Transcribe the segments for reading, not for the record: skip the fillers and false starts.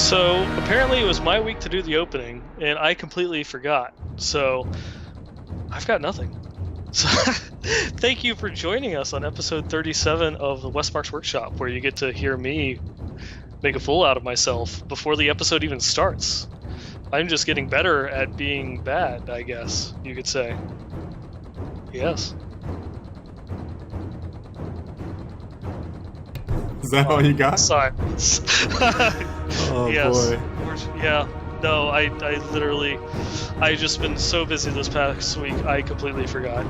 So apparently it was my week to do the opening, and I completely forgot. So I've got nothing. So thank you for joining us on episode 37 of the Westmarch Workshop, where you get to hear me make a fool out of myself before the episode even starts. I'm just getting better at being bad, I guess you could say. Yes. Is that all you got? Silence. Oh Yes. boy. Yeah. No, I literally, I just been so busy this past week, I completely forgot.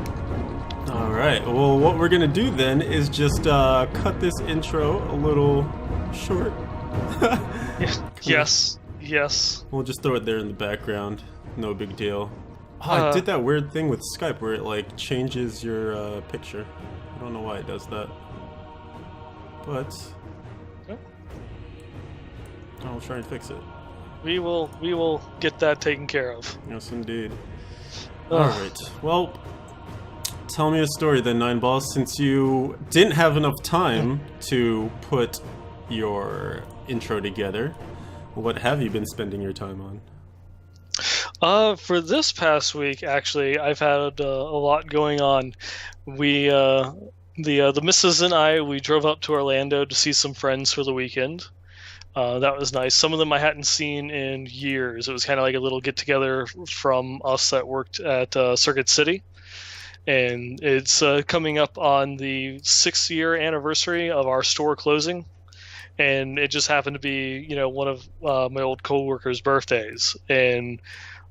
All right. Well, what we're gonna do then is just cut this intro a little short. Yes. Yes. We'll just throw it there in the background. No big deal. Oh, I did that weird thing with Skype where it like changes your picture. I don't know why it does that. But I'll try and fix it. We will get that taken care of. Yes, indeed. All right. Well, tell me a story then, Nine Balls. Since you didn't have enough time to put your intro together, what have you been spending your time on? For this past week, actually, I've had a lot going on. We the missus and we drove up to Orlando to see some friends for the weekend. That was nice. Some of them I hadn't seen in years. It was kind of like a little get together from us that worked at Circuit City, and it's coming up on the 6-year anniversary of our store closing. And it just happened to be, one of my old coworkers' birthdays, and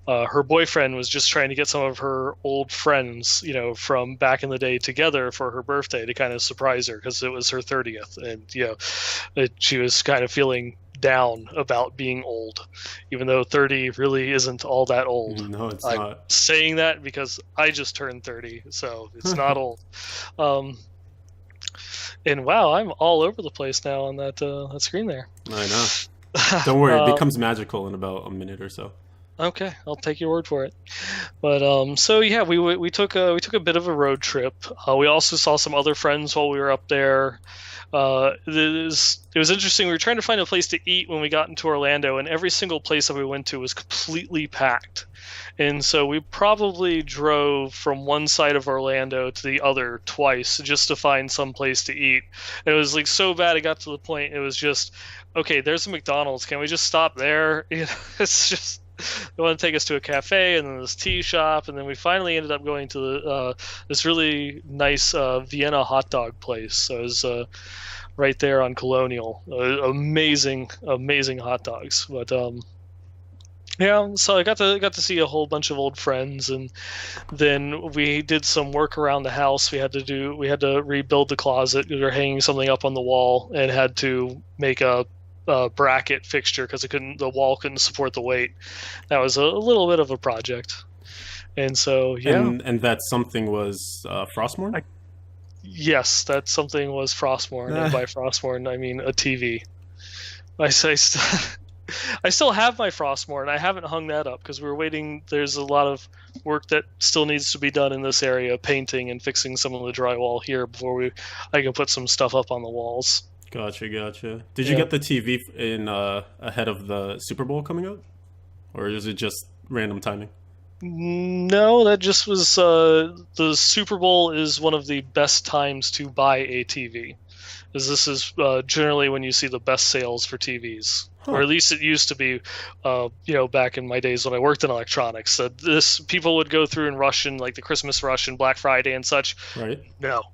her boyfriend was just trying to get some of her old friends, from back in the day together for her birthday to kind of surprise her because it was her 30th, and she was kind of feeling down about being old, even though 30 really isn't all that old. No, it's I'm not. saying that because I just turned 30, so it's not old. And wow, I'm all over the place now on that screen there. I know. Don't worry, it becomes magical in about a minute or so. Okay, I'll take your word for it. But so yeah, we took a bit of a road trip. We also saw some other friends while we were up there. It was interesting. We were trying to find a place to eat when we got into Orlando, and every single place that we went to was completely packed. And so we probably drove from one side of Orlando to the other twice just to find some place to eat. And it was like so bad it got to the point it was just, okay, there's a McDonald's. Can we just stop there? It's just, they want to take us to a cafe and then this tea shop, and then we finally ended up going to this really nice Vienna hot dog place. So it was right there on Colonial. Amazing hot dogs. But yeah, so I got to see a whole bunch of old friends, and then we did some work around the house. We had to rebuild the closet. We were hanging something up on the wall and had to make a bracket fixture because the wall couldn't support the weight. That was a little bit of a project, and so yeah. And that something was Frostmourne? Yes, that something was Frostmourne, and by Frostmourne I mean a TV. I still have my Frostmourne. I haven't hung that up because we're waiting. There's a lot of work that still needs to be done in this area, painting and fixing some of the drywall here before I can put some stuff up on the walls. Gotcha. Did you get the TV in ahead of the Super Bowl coming up? Or is it just random timing? No, that just was the Super Bowl is one of the best times to buy a TV. Because this is generally when you see the best sales for TVs. Or at least it used to be, back in my days when I worked in electronics. People would go through and rush in like the Christmas rush and Black Friday and such. Right. No.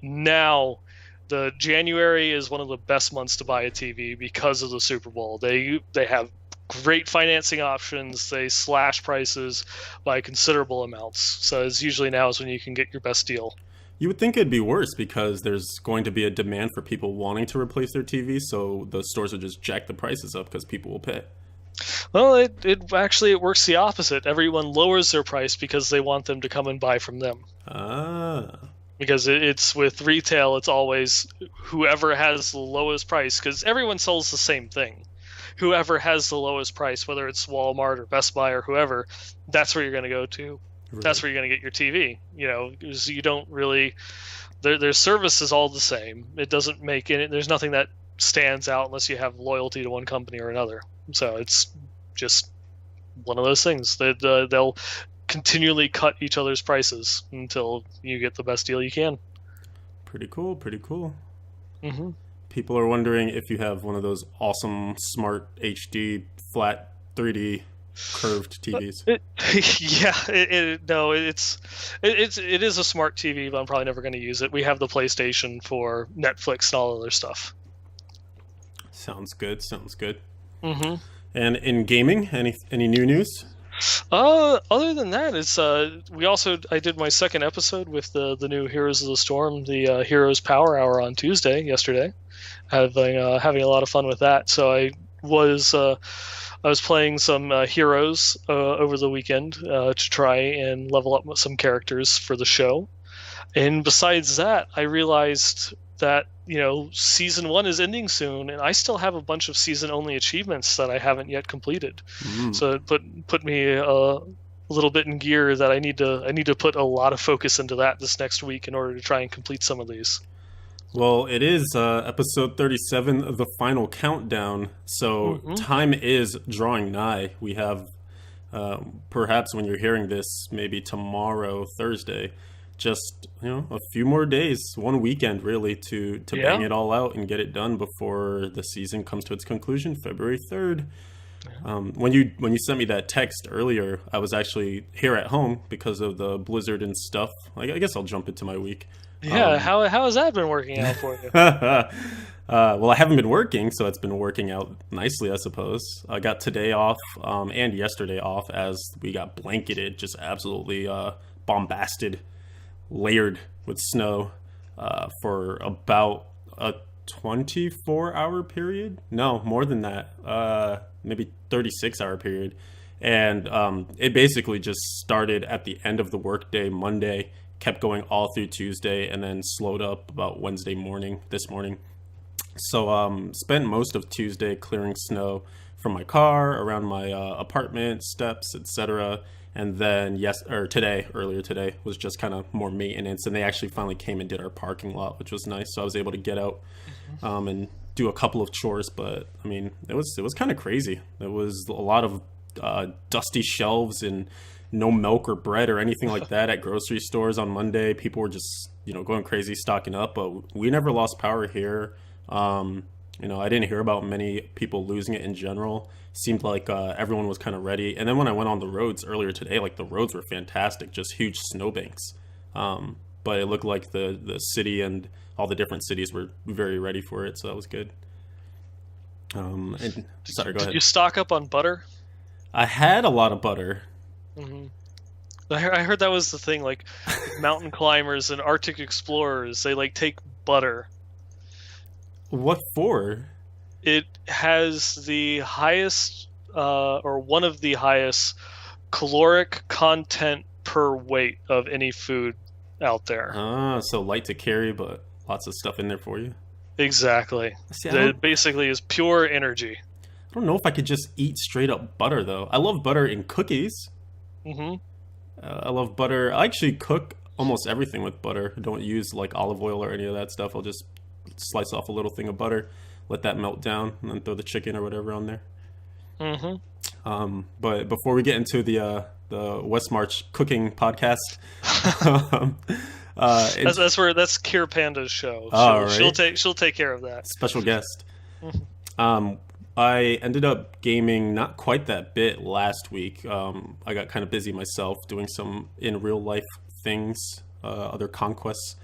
Now, the January is one of the best months to buy a TV because of the Super Bowl. They have great financing options. They slash prices by considerable amounts. So it's usually now is when you can get your best deal. You would think it'd be worse because there's going to be a demand for people wanting to replace their TVs, so the stores will just jack the prices up because people will pay. Well, it works the opposite. Everyone lowers their price because they want them to come and buy from them. Because it's with retail, it's always whoever has the lowest price, because everyone sells the same thing. Whoever has the lowest price, whether it's Walmart or Best Buy or whoever, that's where you're going to go to. Right. That's where you're going to get your TV. Because you don't really, their service is all the same. It doesn't make it. There's nothing that stands out unless you have loyalty to one company or another. So it's just one of those things that they'll continually cut each other's prices until you get the best deal you can. Pretty cool, pretty cool. Hmm. People are wondering if you have one of those awesome smart HD flat 3D curved TVs. Yeah, no, it is a smart TV, but I'm probably never going to use it. We have the PlayStation for Netflix and all other stuff. Sounds good, sounds good. Hmm. And in gaming, any new news? Other than that, it's I did my second episode with the new Heroes of the Storm, the Heroes Power Hour on Tuesday yesterday. Having a lot of fun with that. So I was playing some heroes over the weekend to try and level up some characters for the show. And besides that, I realized that season 1 is ending soon, and I still have a bunch of season only achievements that I haven't yet completed. So it put me a little bit in gear that I need to put a lot of focus into that this next week in order to try and complete some of these. Well, it is episode 37, the final countdown, so time is drawing nigh. We have, perhaps when you're hearing this, maybe tomorrow, Thursday, just a few more days, one weekend really, to bang it all out and get it done before the season comes to its conclusion, February 3rd. When you sent me that text earlier, I was actually here at home because of the blizzard and stuff. I guess I'll jump into my week. Yeah, how has that been working out for you? Well, I haven't been working, so it's been working out nicely, I suppose. I got today off and yesterday off as we got blanketed, just absolutely bombasted, layered with snow for about a 24-hour period. No, more than that. Maybe 36-hour period. And it basically just started at the end of the workday Monday, kept going all through Tuesday, and then slowed up about Wednesday morning, this morning. So spent most of Tuesday clearing snow from my car, around my apartment, steps, etc. And then earlier today, was just kind of more maintenance. And they actually finally came and did our parking lot, which was nice. So I was able to get out and do a couple of chores. But I mean, it was kind of crazy. There was a lot of dusty shelves and no milk or bread or anything like that at grocery stores on Monday. People were just going crazy stocking up. But we never lost power here. I didn't hear about many people losing it in general. Seemed like everyone was kind of ready. And then when I went on the roads earlier today, like the roads were fantastic, just huge snowbanks. But it looked like the city and all the different cities were very ready for it, so that was good. Sorry, go ahead. Did you stock up on butter? I had a lot of butter. Mm-hmm. I heard that was the thing, like mountain climbers and Arctic explorers, they take butter. What for? It has the highest, or one of the highest, caloric content per weight of any food out there. So light to carry, but lots of stuff in there for you. Exactly. See, it basically is pure energy. I don't know if I could just eat straight up butter, though. I love butter in cookies. I love butter. I actually cook almost everything with butter. I don't use olive oil or any of that stuff. I'll just slice off a little thing of butter, let that melt down, and then throw the chicken or whatever on there. But before we get into the Westmarch cooking podcast, that's Kier Panda's show. She'll take care of that. Special guest. I ended up gaming not quite that bit last week. I got kind of busy myself doing some in real life things, other conquests.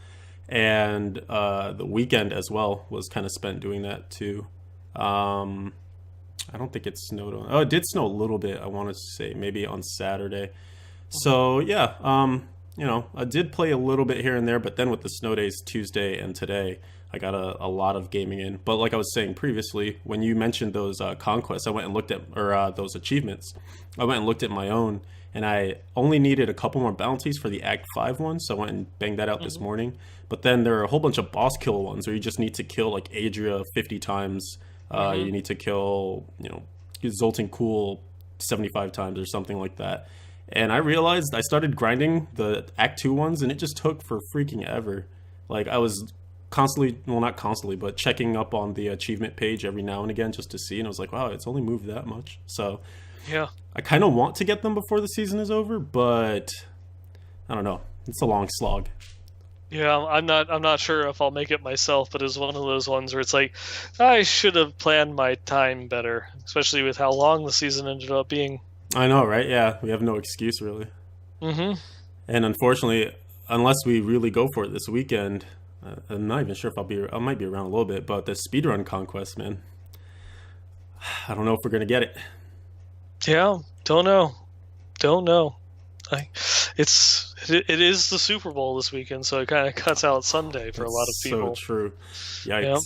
And the weekend as well was kind of spent doing that too. I don't think it snowed it did snow a little bit, I want to say, maybe on Saturday. So yeah, I did play a little bit here and there, but then with the snow days Tuesday and today, I got a lot of gaming in. But like I was saying previously, when you mentioned those conquests, I went and looked at, or those achievements, I went and looked at my own, and I only needed a couple more bounties for the Act 5 one, so I went and banged that out this morning. But then there are a whole bunch of boss kill ones where you just need to kill Adria 50 times. You need to kill, Zoltan Cool 75 times or something like that. And I realized I started grinding the Act 2 ones, and it just took for freaking ever. I was constantly, well, not constantly, but checking up on the achievement page every now and again just to see. And I was like, wow, it's only moved that much. So Yeah. I kind of want to get them before the season is over, but I don't know. It's a long slog. Yeah, I'm not sure if I'll make it myself, but it's one of those ones where it's like I should have planned my time better, especially with how long the season ended up being. I know, right? Yeah, we have no excuse really. Mm-hmm. And unfortunately, unless we really go for it this weekend, I'm not even sure if I might be around a little bit, but the speedrun conquest, man. I don't know if we're gonna get it. Yeah, don't know. Don't know. I, it is the Super Bowl this weekend, so it kind of cuts out Sunday for a lot of That's so people. true. Yeah.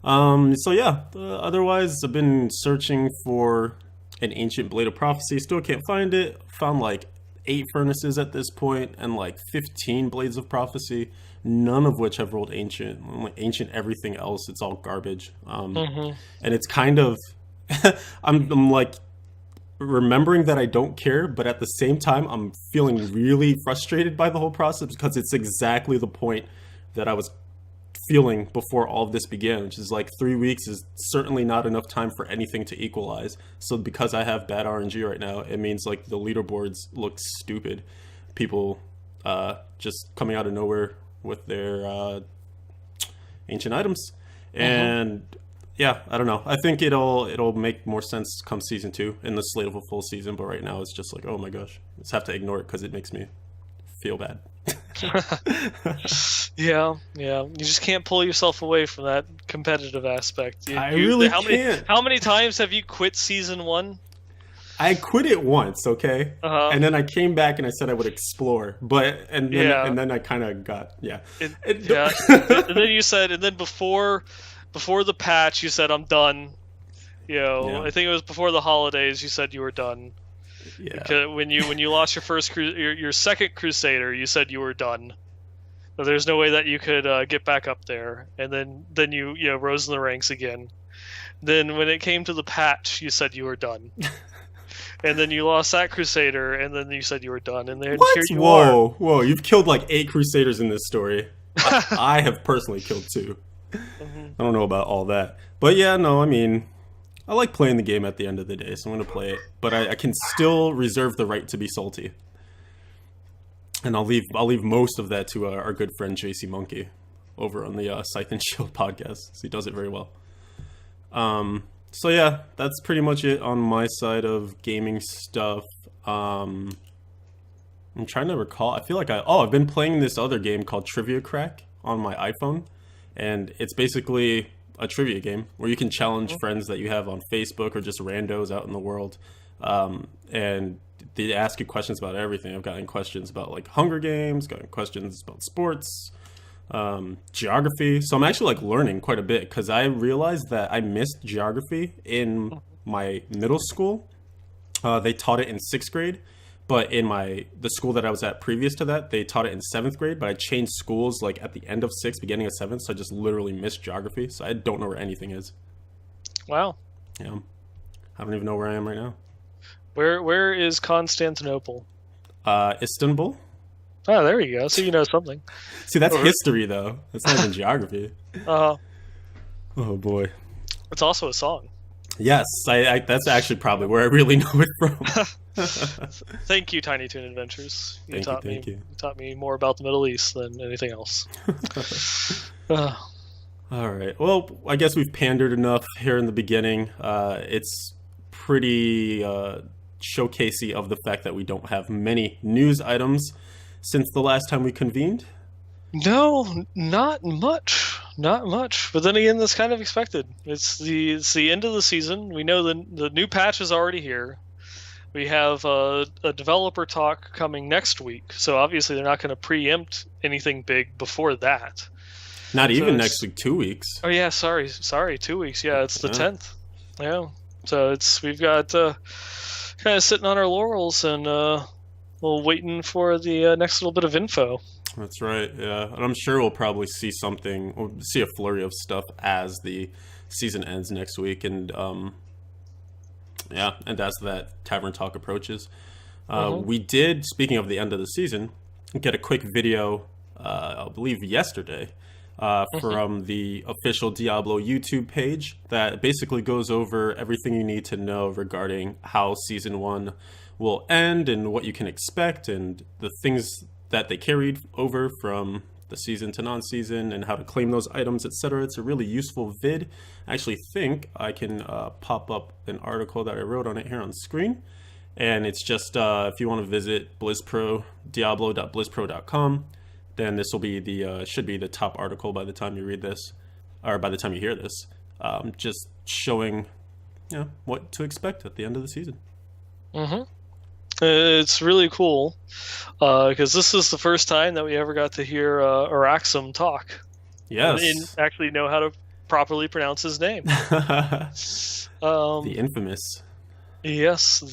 Yikes. So yeah, otherwise I've been searching for an ancient blade of prophecy. Still can't find it. Found like 8 furnaces at this point and like 15 blades of prophecy, none of which have rolled ancient. Like ancient everything else, it's all garbage. Mm-hmm. And it's kind of I'm like remembering that I don't care, but at the same time I'm feeling really frustrated by the whole process because it's exactly the point that I was feeling before all of this began, which is like 3 weeks is certainly not enough time for anything to equalize. So because I have bad RNG right now, it means like the leaderboards look stupid. People just coming out of nowhere with their ancient items. And yeah, I don't know. I think it'll make more sense come season 2 in the slate of a full season, but right now it's just like, oh my gosh, I just have to ignore it because it makes me feel bad. Yeah. You just can't pull yourself away from that competitive aspect. I really can't. How many times have you quit season 1? I quit it once, okay, and then I came back and I said I would explore, and then I kind of got Yeah. And then you said, and then before the patch, you said I'm done. I think it was before the holidays. You said you were done. Yeah. Because when you lost your second Crusader, you said you were done. But there's no way that you could get back up there, and then you rose in the ranks again. Then when it came to the patch, you said you were done. And then you lost that Crusader, and then you said you were done. And then here you are. Whoa! You've killed like 8 Crusaders in this story. I have personally killed 2. I don't know about all that, but yeah, no. I mean, I like playing the game at the end of the day, so I'm gonna play it. But I can still reserve the right to be salty, and I'll leave most of that to our good friend JC Monkey over on the Scythe and Shield podcast. So he does it very well. So yeah, that's pretty much it on my side of gaming stuff. I'm trying to recall. I feel like I've been playing this other game called Trivia Crack on my iPhone, and it's basically a trivia game where you can challenge friends that you have on Facebook or just randos out in the world, and they ask you questions about everything. I've gotten questions about like Hunger Games, gotten questions about sports, geography. So I'm actually like learning quite a bit because I realized that I missed geography in my middle school. They taught it in 6th grade, but in the school that I was at previous to that, they taught it in 7th grade. But I changed schools like at the end of 6th, beginning of 7th, so I just literally missed geography. So I don't know where anything is. Wow. Yeah, I don't even know where I am right now. Where is Constantinople? Istanbul. Oh, there you go. So you know something. See, that's history, though. That's not even geography. Oh, boy. It's also a song. Yes, that's actually probably where I really know it from. Thank you, Tiny Toon Adventures. You taught me more about the Middle East than anything else. All right. Well, I guess we've pandered enough here in the beginning. It's pretty showcasey of the fact that we don't have many news items since the last time we convened. No, not much. Not much. But then again, that's kind of expected. It's the end of the season. We know the new patch is already here. We have a developer talk coming next week, so obviously they're not going to preempt anything big before that. Not even next week, 2 weeks. Oh yeah, sorry, 2 weeks. Yeah, it's the 10th. Yeah, so we've got kind of sitting on our laurels and we're waiting for the next little bit of info. That's right. Yeah, and I'm sure we'll probably see we'll see a flurry of stuff as the season ends next week, and and as that tavern talk approaches. We did, speaking of the end of the season, get a quick video, I believe yesterday, Mhm. from the official Diablo YouTube page that basically goes over everything you need to know regarding how Season 1 will end and what you can expect and the things that they carried over from the season to non-season and how to claim those items, etc. It's a really useful vid. I actually think I can pop up an article that I wrote on it here on screen. And it's just if you want to visit BlizzPro, diablo.blizzpro.com, then this will be the should be the top article by the time you read this, or by the time you hear this. Just showing, what to expect at the end of the season. Mhm. It's really cool because this is the first time that we ever got to hear Araxum talk and Yes, actually know how to properly pronounce his name. the Um, infamous. yes,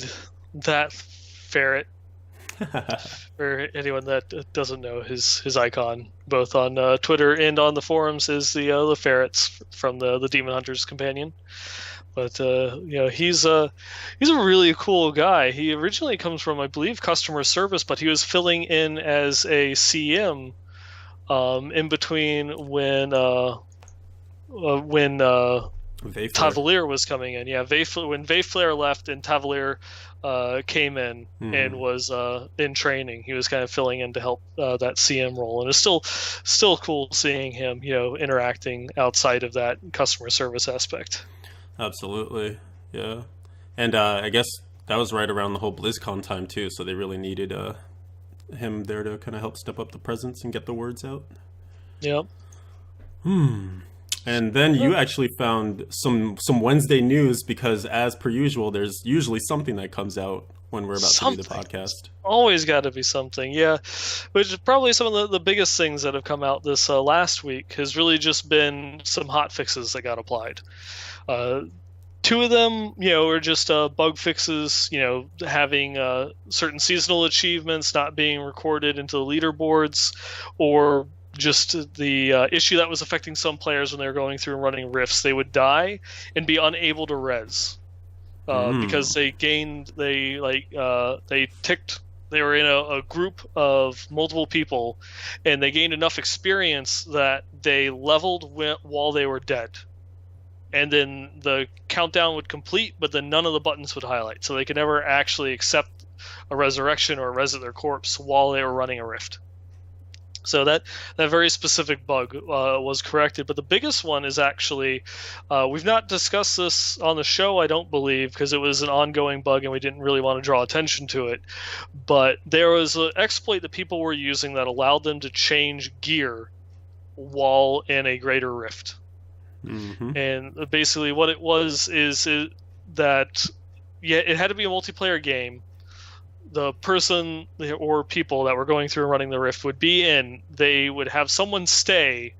that ferret. For anyone that doesn't know, his icon, both on Twitter and on the forums, is the ferrets from the Demon Hunter's Companion. But he's a really cool guy. He originally comes from, I believe, customer service, but he was filling in as a CM in between when Vayflare. Tavalir was coming in. Yeah, when Vayflare left and Tavalir came in and Hmm. was in training, he was kind of filling in to help that CM role, and it's still cool seeing him, interacting outside of that customer service aspect. Absolutely, yeah. And I guess that was right around the whole BlizzCon time too, so they really needed him there to kind of help step up the presence and get the words out. Yep. And then you actually found some Wednesday news because, as per usual, there's usually something that comes out when we're about to do the Something. podcast. Always got to be something, yeah. Which is probably some of the biggest things that have come out this last week has really just been some hot fixes that got applied. Uh, Two of them, are just bug fixes, having certain seasonal achievements not being recorded into the leaderboards, or just the issue that was affecting some players when they were going through and running rifts. They would die and be unable to res because Hmm. they ticked. They were in a group of multiple people, and they gained enough experience that they leveled while they were dead, and then the countdown would complete, but then none of the buttons would highlight, so they could never actually accept a resurrection or reset their corpse while they were running a rift. So that very specific bug was corrected, but the biggest one is actually we've not discussed this on the show, I don't believe, because it was an ongoing bug and we didn't really want to draw attention to it. But there was an exploit that people were using that allowed them to change gear while in a greater rift. Mm-hmm. And basically, what it was is that it had to be a multiplayer game. The person or people that were going through and running the rift would be in. They would have someone stay.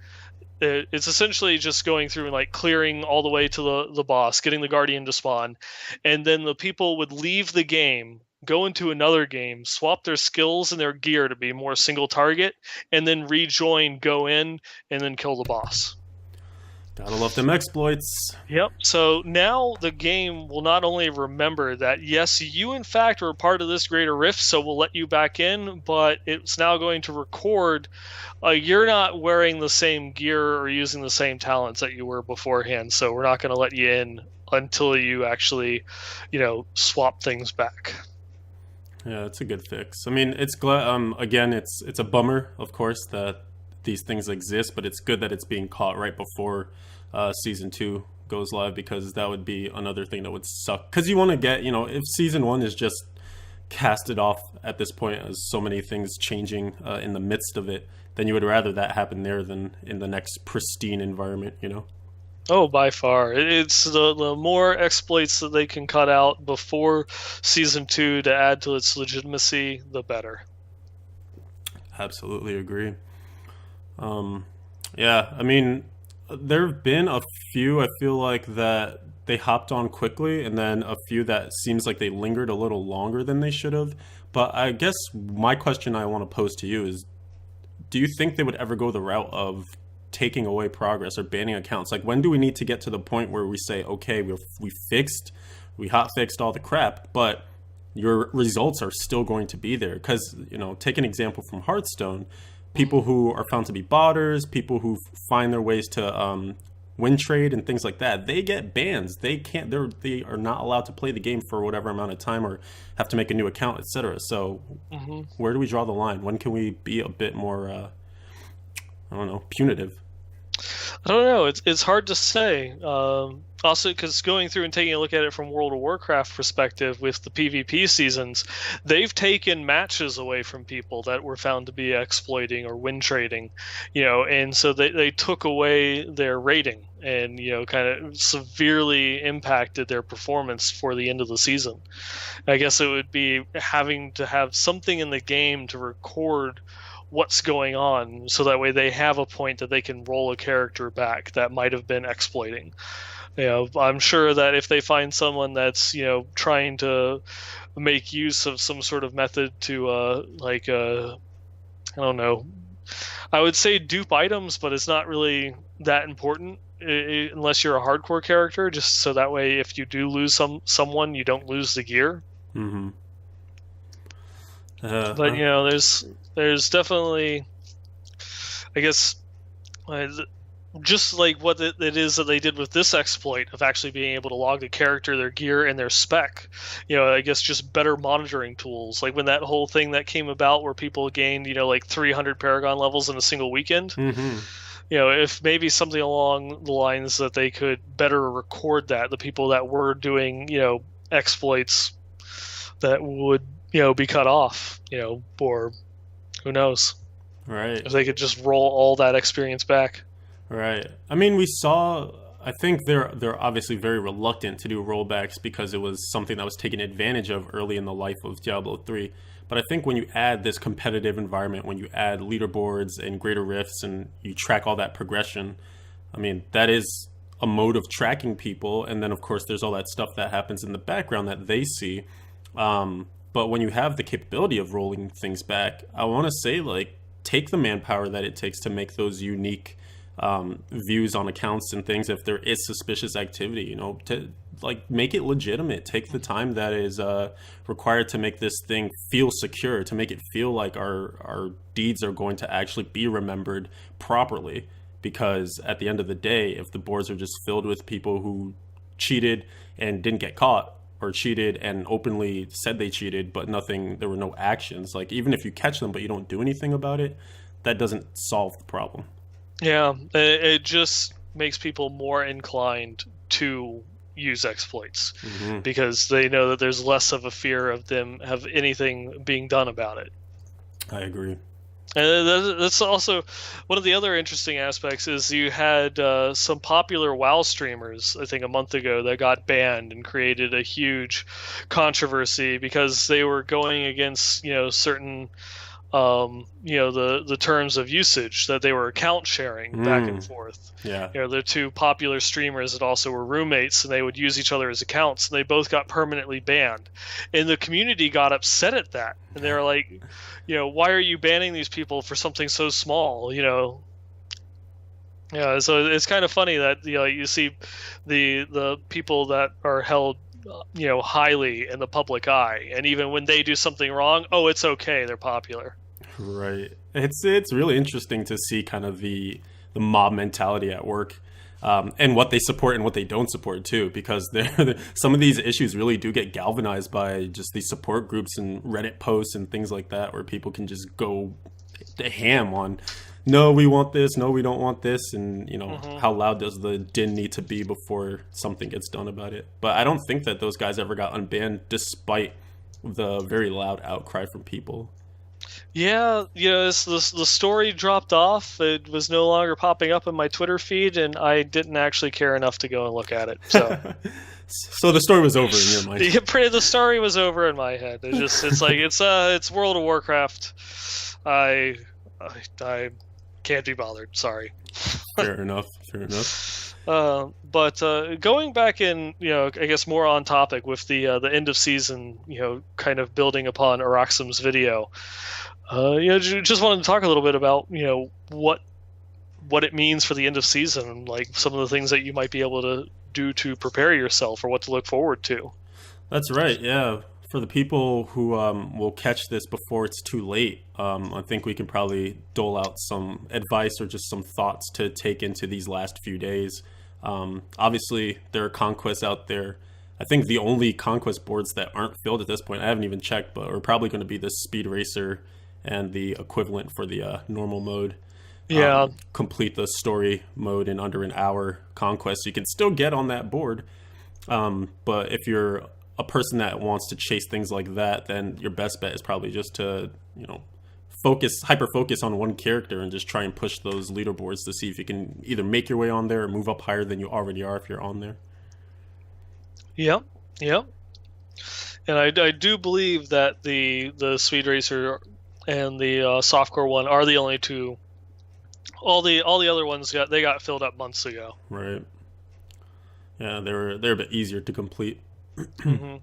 It's essentially just going through and like clearing all the way to the boss, getting the guardian to spawn, and then the people would leave the game, go into another game, swap their skills and their gear to be more single target, and then rejoin, go in, and then kill the boss. Gotta love them exploits. Yep. So now the game will not only remember that, yes, you in fact were part of this greater rift, so we'll let you back in, but it's now going to record you're not wearing the same gear or using the same talents that you were beforehand, so we're not going to let you in until you actually, swap things back. Yeah, it's a good fix. I mean, it's again, it's a bummer, of course, that these things exist, but it's good that it's being caught right before season 2 goes live because that would be another thing that would suck. Because you want to get, if season 1 is just casted off at this point as so many things changing in the midst of it, then you would rather that happen there than in the next pristine environment. Oh, by far. It's the more exploits that they can cut out before season 2 to add to its legitimacy, the better. Absolutely agree. Yeah, I mean, there have been a few I feel like that they hopped on quickly, and then a few that seems like they lingered a little longer than they should have. But I guess my question I want to pose to you is, do you think they would ever go the route of taking away progress or banning accounts? Like, when do we need to get to the point where we say, okay, we hot fixed all the crap, but your results are still going to be there? Because, take an example from Hearthstone. people who are found to be botters, people who find their ways to win trade and things like that, they get bans. They can't. They are not allowed to play the game for whatever amount of time, or have to make a new account, etc. So, where do we draw the line? When can we be a bit more, I don't know, punitive? I don't know. It's hard to say. Also, because going through and taking a look at it from World of Warcraft perspective with the PvP seasons, they've taken matches away from people that were found to be exploiting or win trading, and so they took away their rating and kind of severely impacted their performance for the end of the season. I guess it would be having to have something in the game to record what's going on, so that way they have a point that they can roll a character back that might have been exploiting. I'm sure that if they find someone that's trying to make use of some sort of method to I don't know, I would say dupe items, but it's not really that important unless you're a hardcore character, just so that way if you do lose someone, you don't lose the gear. Mm-hmm. But there's definitely, I guess, just like what it is that they did with this exploit of actually being able to log the character, their gear, and their spec. I guess just better monitoring tools. Like when that whole thing that came about where people gained, like 300 Paragon levels in a single weekend. Mm-hmm. If maybe something along the lines that they could better record that, the people that were doing, exploits that would, be cut off, or who knows. Right. If they could just roll all that experience back. Right. I mean, I think they're obviously very reluctant to do rollbacks because it was something that was taken advantage of early in the life of Diablo 3. But I think when you add this competitive environment, when you add leaderboards and greater rifts and you track all that progression, I mean, that is a mode of tracking people. And then, of course, there's all that stuff that happens in the background that they see. But when you have the capability of rolling things back, I want to say, take the manpower that it takes to make those unique views on accounts and things. If there is suspicious activity, to make it legitimate. Take the time that is required to make this thing feel secure, to make it feel like our deeds are going to actually be remembered properly. Because at the end of the day, if the boards are just filled with people who cheated and didn't get caught, or cheated and openly said they cheated, but there were no actions. Even if you catch them, but you don't do anything about it, that doesn't solve the problem. Yeah, it just makes people more inclined to use exploits because they know that there's less of a fear of them have anything being done about it. I agree. And that's also one of the other interesting aspects is you had some popular WoW streamers, I think a month ago, that got banned and created a huge controversy because they were going against, certain, the terms of usage, that they were account sharing back and forth. Yeah. The two popular streamers that also were roommates, and they would use each other as accounts, and they both got permanently banned. And the community got upset at that. And they were like, why are you banning these people for something so small? Yeah, so it's kind of funny that you see the people that are held highly in the public eye, and even when they do something wrong, oh, it's okay, they're popular. Right. It's really interesting to see kind of the mob mentality at work, and what they support and what they don't support too, because some of these issues really do get galvanized by just these support groups and Reddit posts and things like that, where people can just go ham on, no, we want this, no, we don't want this, and how loud does the din need to be before something gets done about it. But I don't think that those guys ever got unbanned despite the very loud outcry from people. Yeah, the story dropped off. It was no longer popping up in my Twitter feed, and I didn't actually care enough to go and look at it. So, so the story was over in your mind. The story was over in my head. It's World of Warcraft. I can't be bothered. Sorry. Fair enough. But going back in, I guess more on topic with the end of season, kind of building upon Araxim's video. Just wanted to talk a little bit about, what it means for the end of season, like some of the things that you might be able to do to prepare yourself or what to look forward to. That's right. Yeah. For the people who will catch this before it's too late, I think we can probably dole out some advice or just some thoughts to take into these last few days. Obviously, there are conquests out there. I think the only conquest boards that aren't filled at this point, I haven't even checked, but are probably going to be the Speed Racer and the equivalent for the normal mode. Yeah, Complete the story mode in under an hour conquest. You can still get on that board, but if you're a person that wants to chase things like that, then your best bet is probably just to, hyper focus on one character and just try and push those leaderboards to see if you can either make your way on there or move up higher than you already are if you're on there. yep, yep. And I do believe that the Speed Racer and the softcore one are the only two. All the other ones got filled up months ago. Right. Yeah, they're a bit easier to complete. Hmm.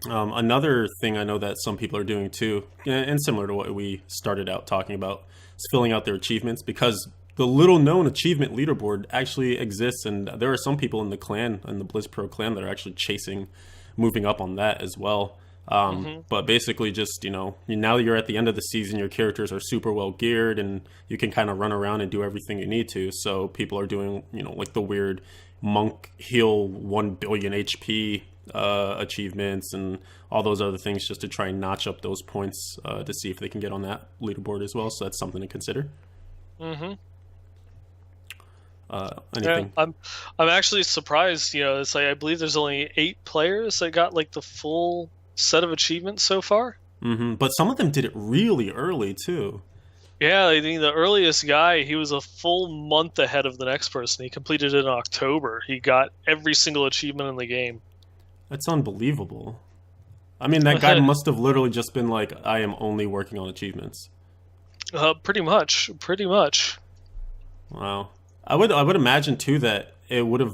Another thing I know that some people are doing too, and similar to what we started out talking about, is filling out their achievements, because the little known achievement leaderboard actually exists, and there are some people in the clan, in the Blizz Pro clan, that are actually chasing moving up on that as well. But basically, just now that you're at the end of the season, your characters are super well geared, and you can kind of run around and do everything you need to. So people are doing, like the weird monk heal 1 billion HP achievements and all those other things, just to try and notch up those points to see if they can get on that leaderboard as well. So that's something to consider. Hmm. Yeah, Anything? I'm actually surprised. It's like I believe there's only 8 players that got like the full set of achievements so far. But some of them did it really early too. Yeah, I think the earliest guy, he was a full month ahead of the next person. He completed it in October. He got every single achievement in the game. That's unbelievable. I mean, that guy must have literally just been like, I am only working on achievements. Pretty much, pretty much. Wow. I would imagine too that it would have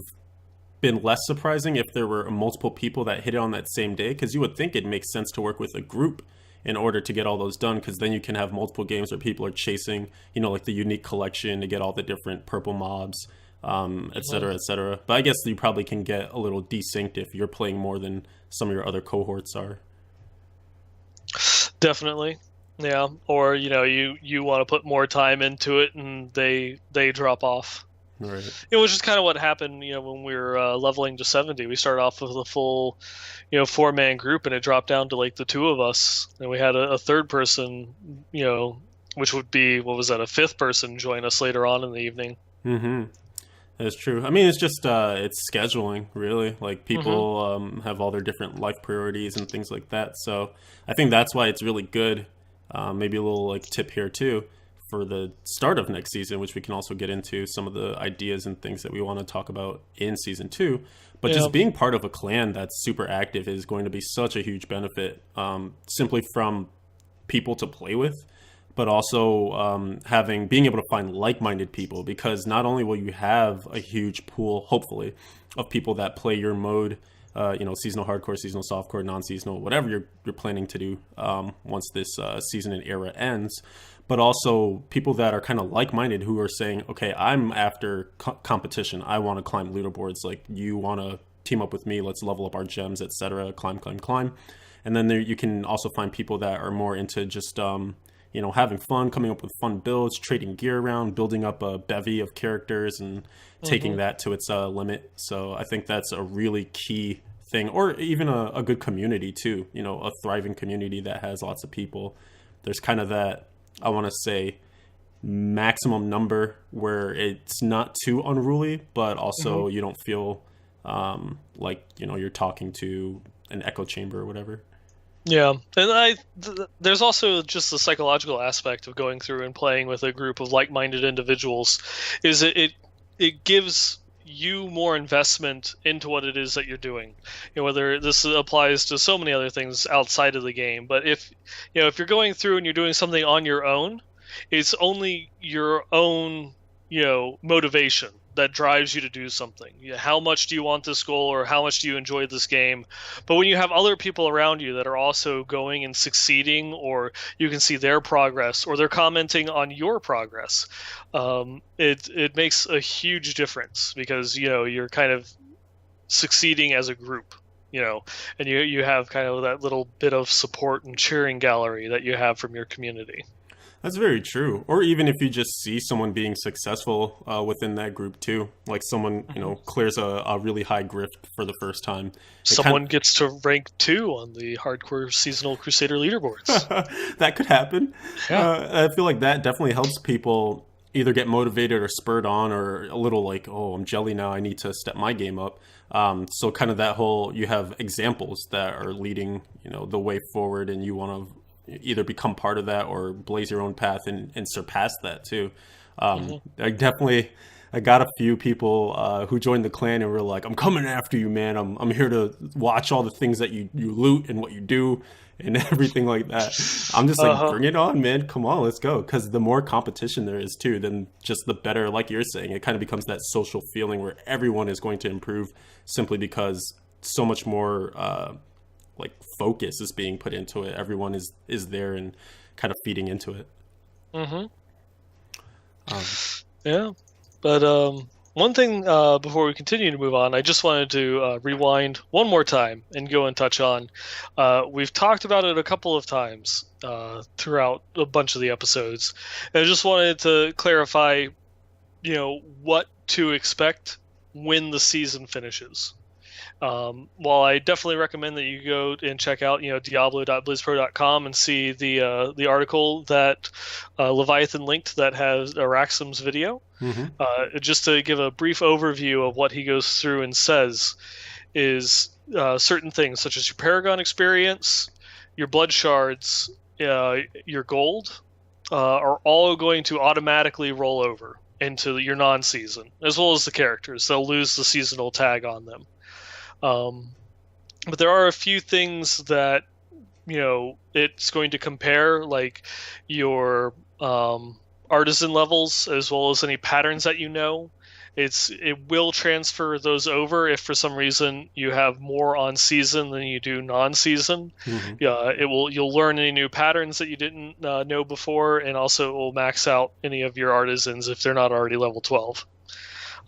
been less surprising if there were multiple people that hit it on that same day, because you would think it makes sense to work with a group in order to get all those done, because then you can have multiple games where people are chasing, like the unique collection to get all the different purple mobs, et cetera, et cetera. But I guess you probably can get a little desynced if you're playing more than some of your other cohorts are. Definitely. Yeah. Or, you want to put more time into it and they drop off. Right. It was just kind of what happened, when we were leveling to 70. We started off with a full, 4-man group, and it dropped down to like the two of us. And we had a third person, which would be, what was that, a fifth person join us later on in the evening. Mm-hmm. That's true. I mean, it's just it's scheduling, really. Like people have all their different life priorities and things like that. So I think that's why it's really good. Maybe a little like tip here too for the start of next season, which we can also get into some of the ideas and things that we want to talk about in season 2. But just being part of a clan that's super active is going to be such a huge benefit, simply from people to play with, but also being able to find like-minded people, because not only will you have a huge pool, hopefully, of people that play your mode, seasonal hardcore, seasonal softcore, non-seasonal, whatever you're planning to do once this season and era ends, but also people that are kind of like-minded who are saying, okay, I'm after competition. I want to climb leaderboards. Like, you want to team up with me. Let's level up our gems, etc. Climb. And then you can also find people that are more into just, having fun, coming up with fun builds, trading gear around, building up a bevy of characters, and taking that to its limit. So I think that's a really key thing, or even a good community too, a thriving community that has lots of people. There's kind of that, I want to say, maximum number where it's not too unruly, but also you don't feel like, you're talking to an echo chamber or whatever. Yeah, and there's also just the psychological aspect of going through and playing with a group of like-minded individuals. Is it gives you more investment into what it is that you're doing. Whether this applies to so many other things outside of the game, but if you're going through and you're doing something on your own, it's only your own motivation that drives you to do something. How much do you want this goal, or how much do you enjoy this game? But when you have other people around you that are also going and succeeding, or you can see their progress, or they're commenting on your progress, it makes a huge difference, because you're kind of succeeding as a group. and you have kind of that little bit of support and cheering gallery that you have from your community. That's very true. Or even if you just see someone being successful within that group too, like someone Hmm. clears a really high grift for the first time. It kind Someone gets to rank 2 on the hardcore seasonal Crusader leaderboards. that could happen. Yeah. I feel like that definitely helps people either get motivated or spurred on, or a little like, oh, I'm jelly now. I need to step my game up. So kind of that whole, you have examples that are leading, the way forward, and you want to either become part of that or blaze your own path and surpass that too. Hmm. I got a few people who joined the clan and were like, "I'm coming after you, man. I'm here to watch all the things that you loot and what you do and everything like that." I'm just like, Uh-huh. bring it on, man. Come on, let's go. Because the more competition there is too, then just the better. Like you're saying, it kind of becomes that social feeling where everyone is going to improve simply because so much more like focus is being put into it. Everyone is there and kind of feeding into it. Hmm. Um, Yeah. But one thing before we continue to move on, I just wanted to rewind one more time and go and touch on. We've talked about it a couple of times throughout a bunch of the episodes. And I just wanted to clarify, what to expect when the season finishes. While I definitely recommend that you go and check out, diablo.blizzpro.com and see the article that Leviathan linked that has Araxam's video. mhm. Just to give a brief overview of what he goes through and says is certain things such as your Paragon experience, your blood shards, your gold, are all going to automatically roll over into your non-season, as well as the characters. They'll lose the seasonal tag on them. But there are a few things that it's going to compare, like your artisan levels, as well as any patterns that it will transfer those over if for some reason you have more on season than you do non-season. Mhm. Yeah, you'll learn any new patterns that you didn't know before, and also it will max out any of your artisans if they're not already level 12.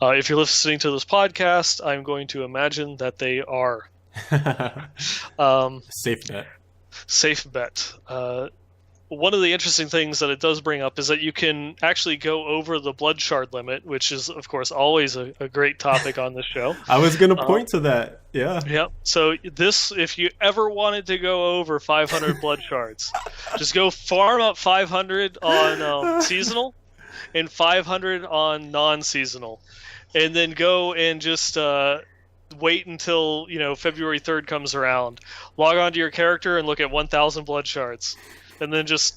If you're listening to this podcast, I'm going to imagine that they are. Um, Safe bet. Safe bet. One of the interesting things that it does bring up is that you can actually go over the blood shard limit, which is, of course, always a great topic on this show. I was gonna Uh, point to that. Yeah. yeah. So if you ever wanted to go over 500 blood shards, just go farm up 500 on seasonal and 500 on non-seasonal, and then go and just wait until February 3rd comes around. Log on to your character and look at 1,000 blood shards, and then just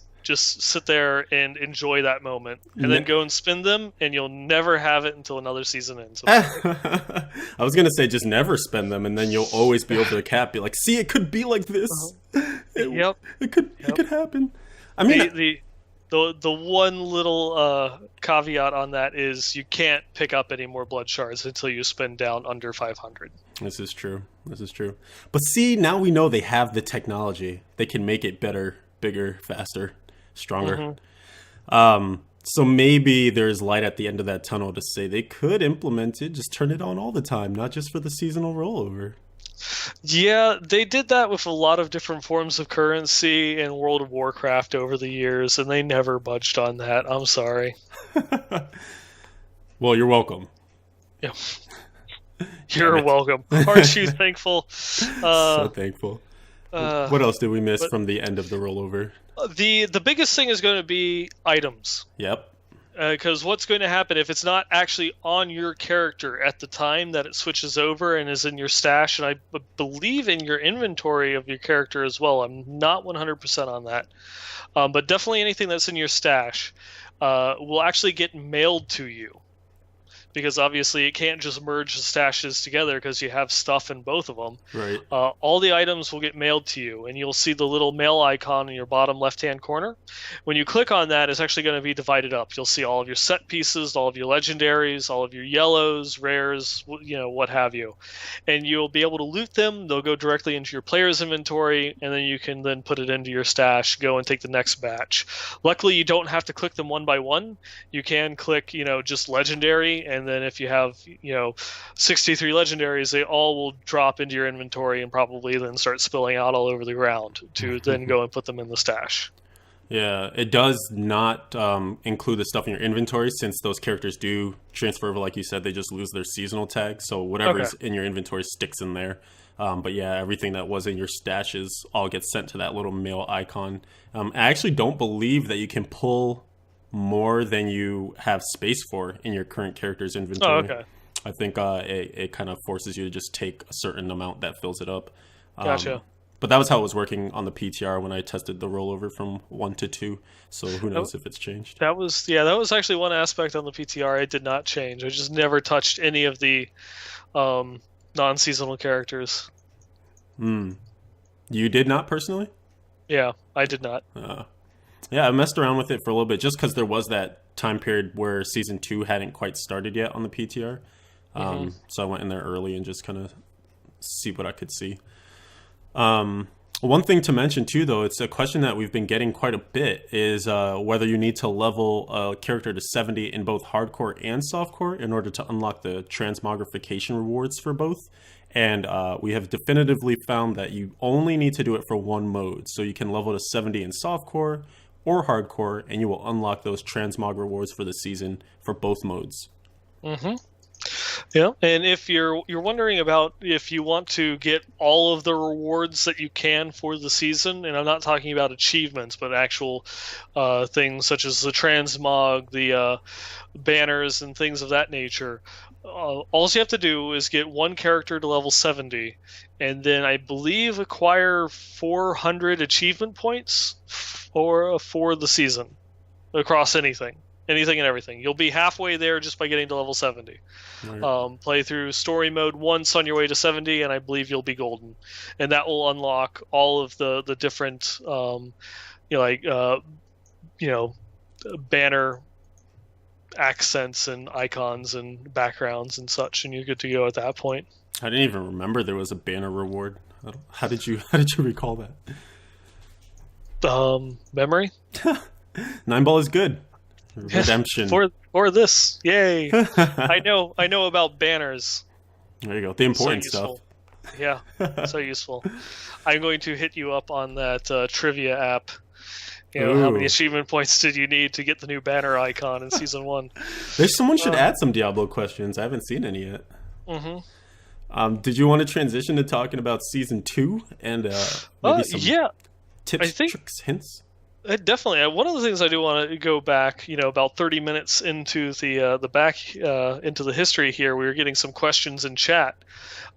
sit there and enjoy that moment, and then Ne- go and spend them, and you'll never have it until another season ends. I'm sorry. I was gonna say just never spend them, and then you'll always be over the cap. Be like, see, it could be like this. Uh-huh. It, Yep. it Yep. could happen. I mean, The one little caveat on that is you can't pick up any more blood shards until you spend down under 500. this is true. This is true. But see, now we know they have the technology. They can make it better, bigger, faster, stronger. So maybe there's light at the end of that tunnel to say they could implement it, just turn it on all the time, not just for the seasonal rollover. Yeah, they did that with a lot of different forms of currency in World of Warcraft over the years, and they never budged on that. I'm sorry. Well, you're welcome. Yeah. Damn You're it. welcome. Aren't you thankful? So thankful. Uh, What else did we miss but from the end of the rollover? the biggest thing is going to be items. Yep. Because what's going to happen if it's not actually on your character at the time that it switches over and is in your stash, and I believe in your inventory of your character as well. I'm not 100% on that. But definitely anything that's in your stash will actually get mailed to you. Because obviously it can't just merge the stashes together because you have stuff in both of them. Right. All the items will get mailed to you, and you'll see the little mail icon in your bottom left-hand corner. When you click on that, it's actually going to be divided up. You'll see all of your set pieces, all of your legendaries, all of your yellows, rares, what have you. And you'll be able to loot them. They'll go directly into your player's inventory, and then you can then put it into your stash, go and take the next batch. Luckily, you don't have to click them one by one. You can click, just legendary, and and then if you have 63 legendaries, they all will drop into your inventory and probably then start spilling out all over the ground to then go and put them in the stash. Yeah, it does not include the stuff in your inventory since those characters do transfer over. Like you said, they just lose their seasonal tag, so Okay. whatever's in your inventory sticks in there. But yeah, everything that was in your stashes all gets sent to that little mail icon. I actually don't believe that you can pull more than you have space for in your current character's Oh, inventory. okay. I think it kind of forces you to just take a certain amount that fills it up. Gotcha. But that was how it was working on the PTR when I tested the rollover from 1 to 2. So who Oh, knows if it's changed. that was actually one aspect on the PTR I did not change. I just never touched any of the um, non-seasonal characters. You did not personally? Yeah, I did not. Yeah, I messed around with it for a little bit just because there was that time period where season 2 hadn't quite started yet on the PTR. Hmm. So I went in there early and just kind of see what I could see. One thing to mention too, though, it's a question that we've been getting quite a bit is whether you need to level a character to 70 in both hardcore and softcore in order to unlock the transmogrification rewards for both. And we have definitively found that you only need to do it for one mode. So you can level to 70 in softcore or hardcore, and you will unlock those transmog rewards for the season for both modes. Hmm. Yeah, and if you're wondering about if you want to get all of the rewards that you can for the season, and I'm not talking about achievements, but actual things such as the transmog, the banners, and things of that nature, all you have to do is get one character to level 70, and then I believe acquire 400 achievement points for the season across anything and everything. You'll be halfway there just by getting to level 70. Right. Play through story mode once on your way to 70, and I believe you'll be golden. And that will unlock all of the different, you know, like, you know, banner accents and icons and backgrounds and such, and you're good to go at that point. I didn't even remember there was a banner reward. How did you how did you recall that? Memory 9 ball is good. Redemption. for this, yay! I There know about banners. you go. The So important stuff. useful. Yeah, so useful. I'm going to hit you up on that trivia app. How many Ooh. achievement points did you need to get the new banner icon in season one? There's someone should Uh, add some Diablo questions. I haven't seen any yet. mm-hmm. Did you want to transition to talking about season 2 and maybe some Yeah, I tips, think tricks, hints? definitely. One of the things I do want to go back, about 30 minutes into the back into the history here. We were getting some questions in chat.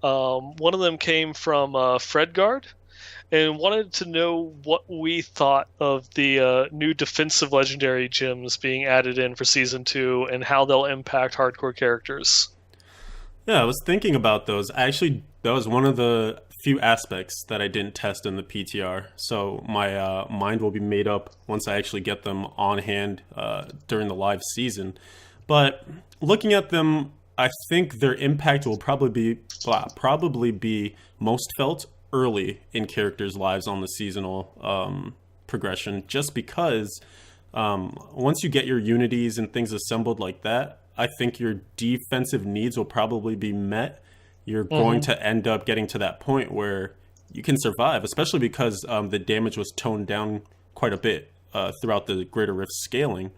One of them came from Fredgard, and wanted to know what we thought of the new defensive legendary gems being added in for season 2 and how they'll impact hardcore characters. Yeah, I was thinking about those. Actually, that was one of the few aspects that I didn't test in the PTR. So my mind will be made up once I actually get them on hand during the live season. But looking at them, I think their impact will probably be most felt early in characters' lives on the seasonal progression, just because once you get your unities and things assembled like that, I think your defensive needs will probably be met. You're going Hmm. to end up getting to that point where you can survive, especially because the damage was toned down quite a bit throughout the Greater Rift scaling.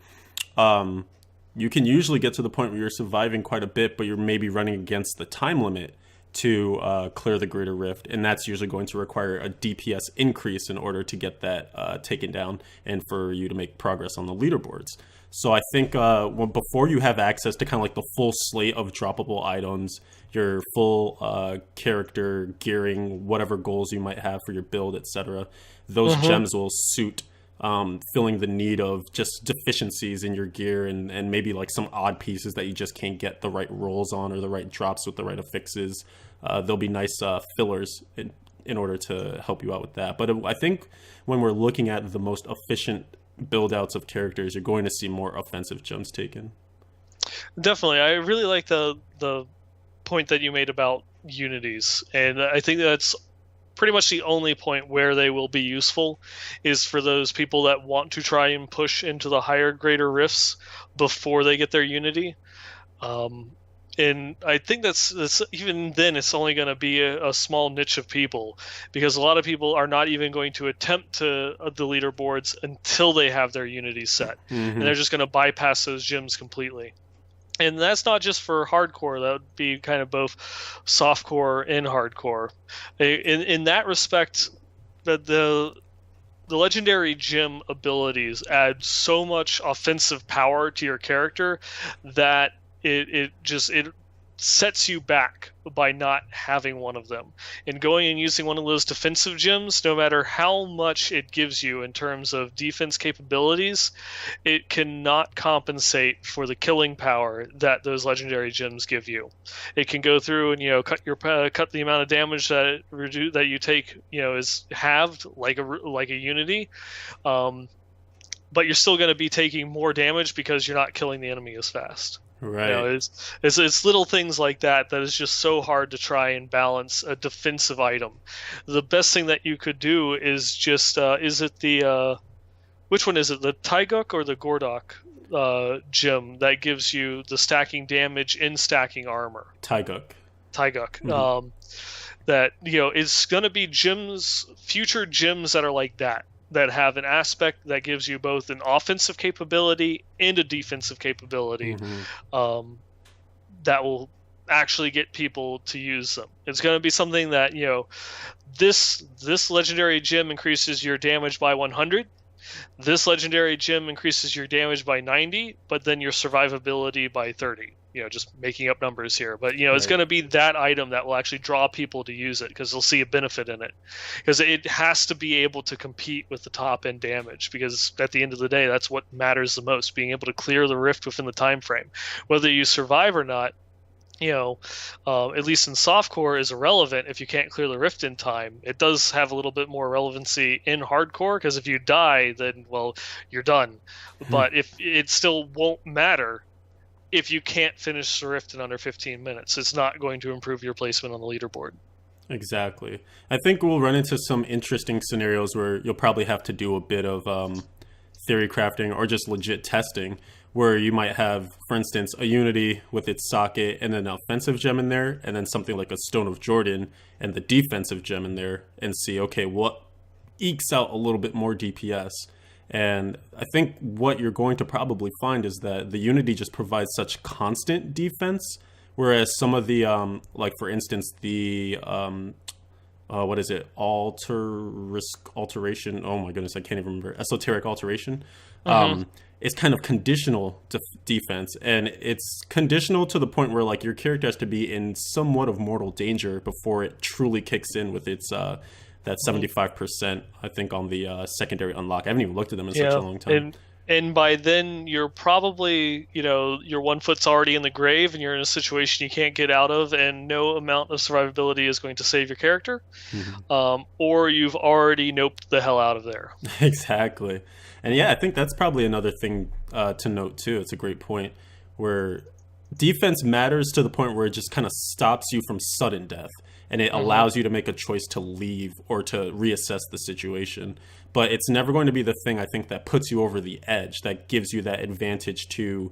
You can usually get to the point where you're surviving quite a bit, but you're maybe running against the time limit to clear the Greater Rift, and that's usually going to require a DPS increase in order to get that taken down and for you to make progress on the leaderboards. So I think before you have access to kind of like the full slate of droppable items, your full character gearing, whatever goals you might have for your build, etc., those Hmm. gems will suit filling the need of just deficiencies in your gear and maybe like some odd pieces that you just can't get the right rolls on or the right drops with the right affixes. There'll be nice fillers in order to help you out with that. But I think when we're looking at the most efficient build outs of characters, you're going to see more offensive gems taken. Definitely, I really like the point that you made about unities, and I think that's pretty much the only point where they will be useful is for those people that want to try and push into the higher greater rifts before they get their unity. And I think that's even then it's only going to be a small niche of people, because a lot of people are not even going to attempt to the leaderboards until they have their Unity set, and they're just going to bypass those gyms completely. And that's not just for hardcore. That would be kind of both softcore and hardcore. In that respect, the legendary gym abilities add so much offensive power to your character that it sets you back by not having one of them. And going and using one of those defensive gyms, no matter how much it gives you in terms of defense capabilities, it cannot compensate for the killing power that those legendary gyms give you. It can go through and cut the amount of damage that that you take, is halved like a Unity. But you're still going to be taking more damage because you're not killing the enemy as fast. Right. It's little things like that is just so hard to try and balance a defensive item. The best thing that you could do is just is it the which one is it, the Taiguk or the Gordok gem that gives you the stacking damage and stacking armor? Taiguk. That is going to be future gyms that are like that have an aspect that gives you both an offensive capability and a defensive capability, that will actually get people to use them. It's going to be something that, this legendary gem increases your damage by 100. This legendary gem increases your damage by 90, but then your survivability by 30. Just making up numbers here, but it's going to be that item that will actually draw people to use it because they'll see a benefit in it, because it has to be able to compete with the top end damage, because at the end of the day, that's what matters the most, being able to clear the rift within the time frame. Whether you survive or not, at least in softcore, is irrelevant if you can't clear the rift in time. It does have a little bit more relevancy in hardcore, because if you die, then, well, you're done. But if it still won't matter if you can't finish the rift in under 15 minutes. It's not going to improve your placement on the leaderboard. Exactly. I think we'll run into some interesting scenarios where you'll probably have to do a bit of theory crafting or just legit testing, where you might have, for instance, a Unity with its socket and an offensive gem in there, and then something like a Stone of Jordan and the defensive gem in there, and see, okay, what ekes out a little bit more DPS. And I think what you're going to probably find is that the Unity just provides such constant defense, whereas some of the, like for instance, the, what is it? Alteration. Oh my goodness, I can't even remember. Esoteric alteration. It's kind of conditional defense, and it's conditional to the point where like your character has to be in somewhat of mortal danger before it truly kicks in with its, that 75%, I think, on the secondary unlock. I haven't even looked at them in such a long time. And by then, you're probably, your one foot's already in the grave, and you're in a situation you can't get out of, and no amount of survivability is going to save your character. Or you've already noped the hell out of there. Exactly. And yeah, I think that's probably another thing to note, too. It's a great point, where defense matters to the point where it just kind of stops you from sudden death. And it allows you to make a choice to leave or to reassess the situation. But it's never going to be the thing, I think, that puts you over the edge, that gives you that advantage to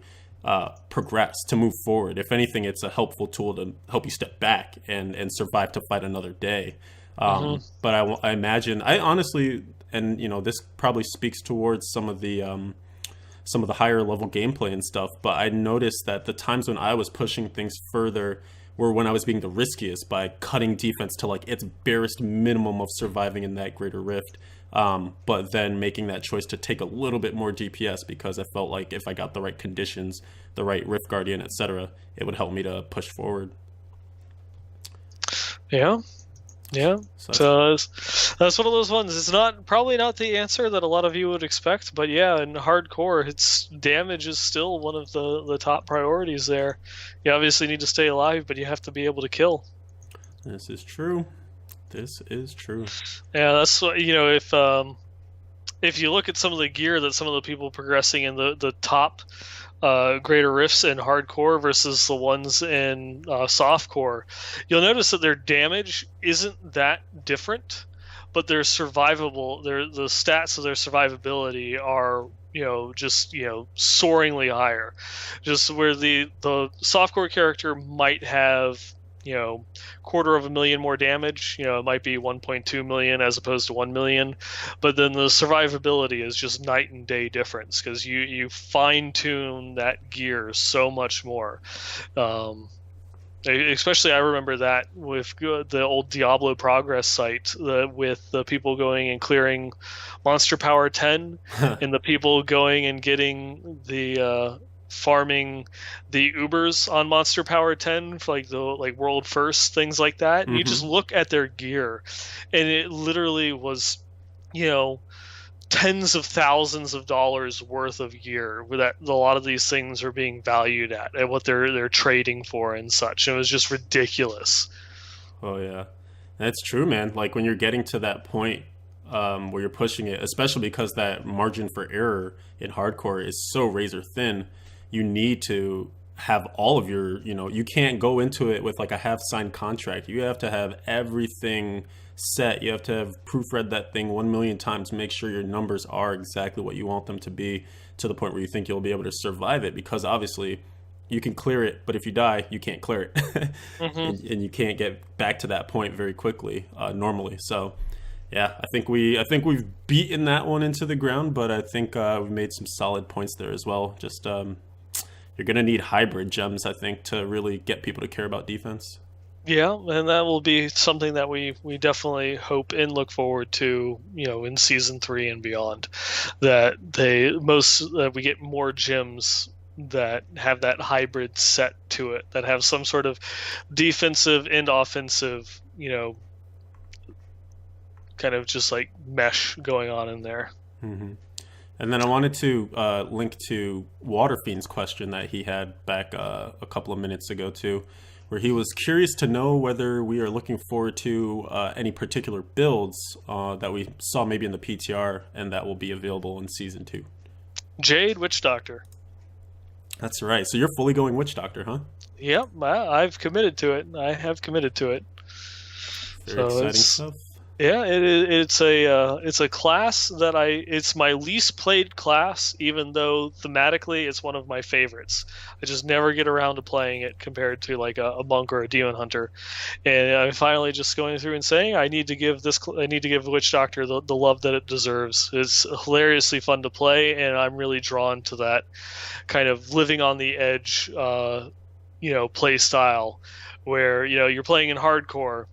progress, to move forward. If anything, it's a helpful tool to help you step back and survive to fight another day. But I imagine, I honestly, and this probably speaks towards some of the higher level gameplay and stuff, but I noticed that the times when I was pushing things further were when I was being the riskiest by cutting defense to like its barest minimum of surviving in that greater rift, but then making that choice to take a little bit more DPS because I felt like if I got the right conditions, the right Rift Guardian, etc., it would help me to push forward. Yeah. So that's one of those ones. It's probably not the answer that a lot of you would expect, but yeah, in hardcore, its damage is still one of the top priorities there. You obviously need to stay alive, but you have to be able to kill. This is true. Yeah, that's what, if you look at some of the gear that some of the people progressing in the top greater rifts in hardcore versus the ones in softcore, you'll notice that their damage isn't that different, but their survivable, the stats of their survivability are, just, soaringly higher. Just where the softcore character might have, quarter of a million more damage, it might be 1.2 million as opposed to 1 million, but then the survivability is just night and day difference, because you fine tune that gear so much more. Especially, I remember that with the old Diablo Progress site, with the people going and clearing Monster Power 10, and the people going and getting the farming the Ubers on Monster Power 10 for the world first, things like that. And you just look at their gear, and it literally was, tens of thousands of dollars worth of gear that a lot of these things are being valued at what they're trading for and such. It was just ridiculous. Oh yeah, that's true, man. Like when you're getting to that point where you're pushing it, especially because that margin for error in hardcore is so razor thin, you need to have all of your, you can't go into it with like a half signed contract. You have to have everything set. You have to have proofread that thing 1 million times, make sure your numbers are exactly what you want them to be, to the point where you think you'll be able to survive it, because obviously you can clear it, but if you die, you can't clear it. And you can't get back to that point very quickly normally. So yeah, I think we've beaten that one into the ground, but I think we made some solid points there as well. Just you're gonna need hybrid gems, I think, to really get people to care about defense. Yeah, and that will be something that we definitely hope and look forward to, in season 3 and beyond. That we get more gyms that have that hybrid set to it, that have some sort of defensive and offensive, kind of just like mesh going on in there. And then I wanted to link to Waterfiend's question that he had back a couple of minutes ago too, where he was curious to know whether we are looking forward to any particular builds that we saw maybe in the PTR and that will be available in Season 2. Jade Witch Doctor. That's right. So you're fully going Witch Doctor, huh? Yep, I've committed to it. I have committed to it. Very exciting stuff. Yeah, it's a class that it's my least played class, even though thematically it's one of my favorites. I just never get around to playing it compared to like a monk or a demon hunter, and I'm finally just going through and saying I need to give Witch Doctor the love that it deserves. It's hilariously fun to play, and I'm really drawn to that kind of living on the edge, play style, where you're playing in hardcore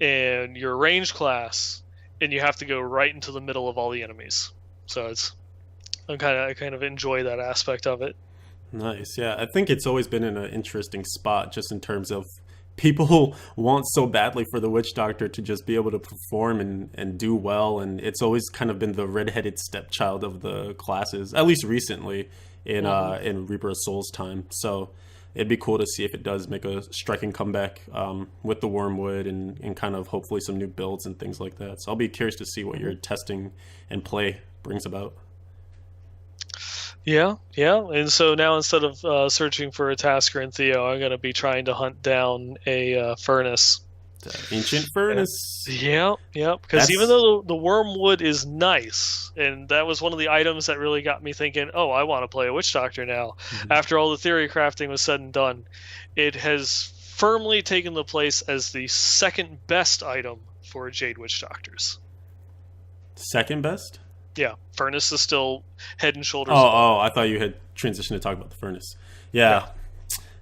and you're a range class, and you have to go right into the middle of all the enemies. So I kind of enjoy that aspect of it. Nice, yeah. I think it's always been in an interesting spot, just in terms of people want so badly for the Witch Doctor to just be able to perform and do well, and it's always kind of been the redheaded stepchild of the classes, at least recently in Reaper of Souls time. So it'd be cool to see if it does make a striking comeback with the Wormwood and kind of hopefully some new builds and things like that. So I'll be curious to see what your testing and play brings about. Yeah. And so now instead of searching for a Tasker and Theo, I'm going to be trying to hunt down a Furnace. The ancient Furnace. Yeah. Because even though the Wormwood is nice, and that was one of the items that really got me thinking, oh, I want to play a Witch Doctor now. After all the theory crafting was said and done, it has firmly taken the place as the second best item for Jade Witch Doctors. Second best? Yeah, Furnace is still head and shoulders above. Oh, I thought you had transitioned to talk about the Furnace. Yeah.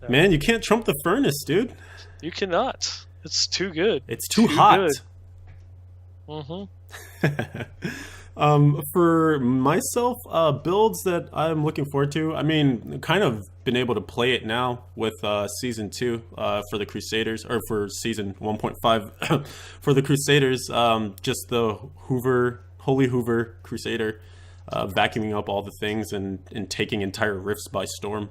Man, you can't trump the Furnace, dude. You cannot. It's too good. It's too hot. For myself, builds that I'm looking forward to, I mean, kind of been able to play it now with Season 2 for the Crusaders, or for Season 1.5 for the Crusaders, just the Holy Hoover Crusader, vacuuming up all the things and taking entire rifts by storm.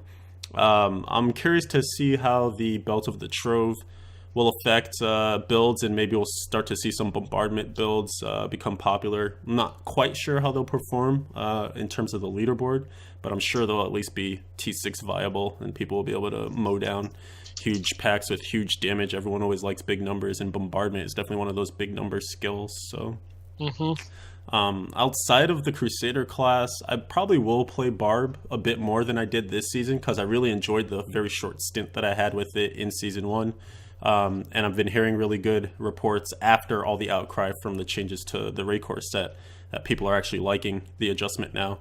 I'm curious to see how the Belt of the Trove will affect builds, and maybe we'll start to see some bombardment builds become popular. I'm not quite sure how they'll perform in terms of the leaderboard, but I'm sure they'll at least be T6 viable, and people will be able to mow down huge packs with huge damage. Everyone always likes big numbers, and bombardment is definitely one of those big number skills. So Hmm. Outside of the Crusader class, I probably will play Barb a bit more than I did this season because I really enjoyed the very short stint that I had with it in season one. And I've been hearing really good reports after all the outcry from the changes to the Raycore set that people are actually liking the adjustment now.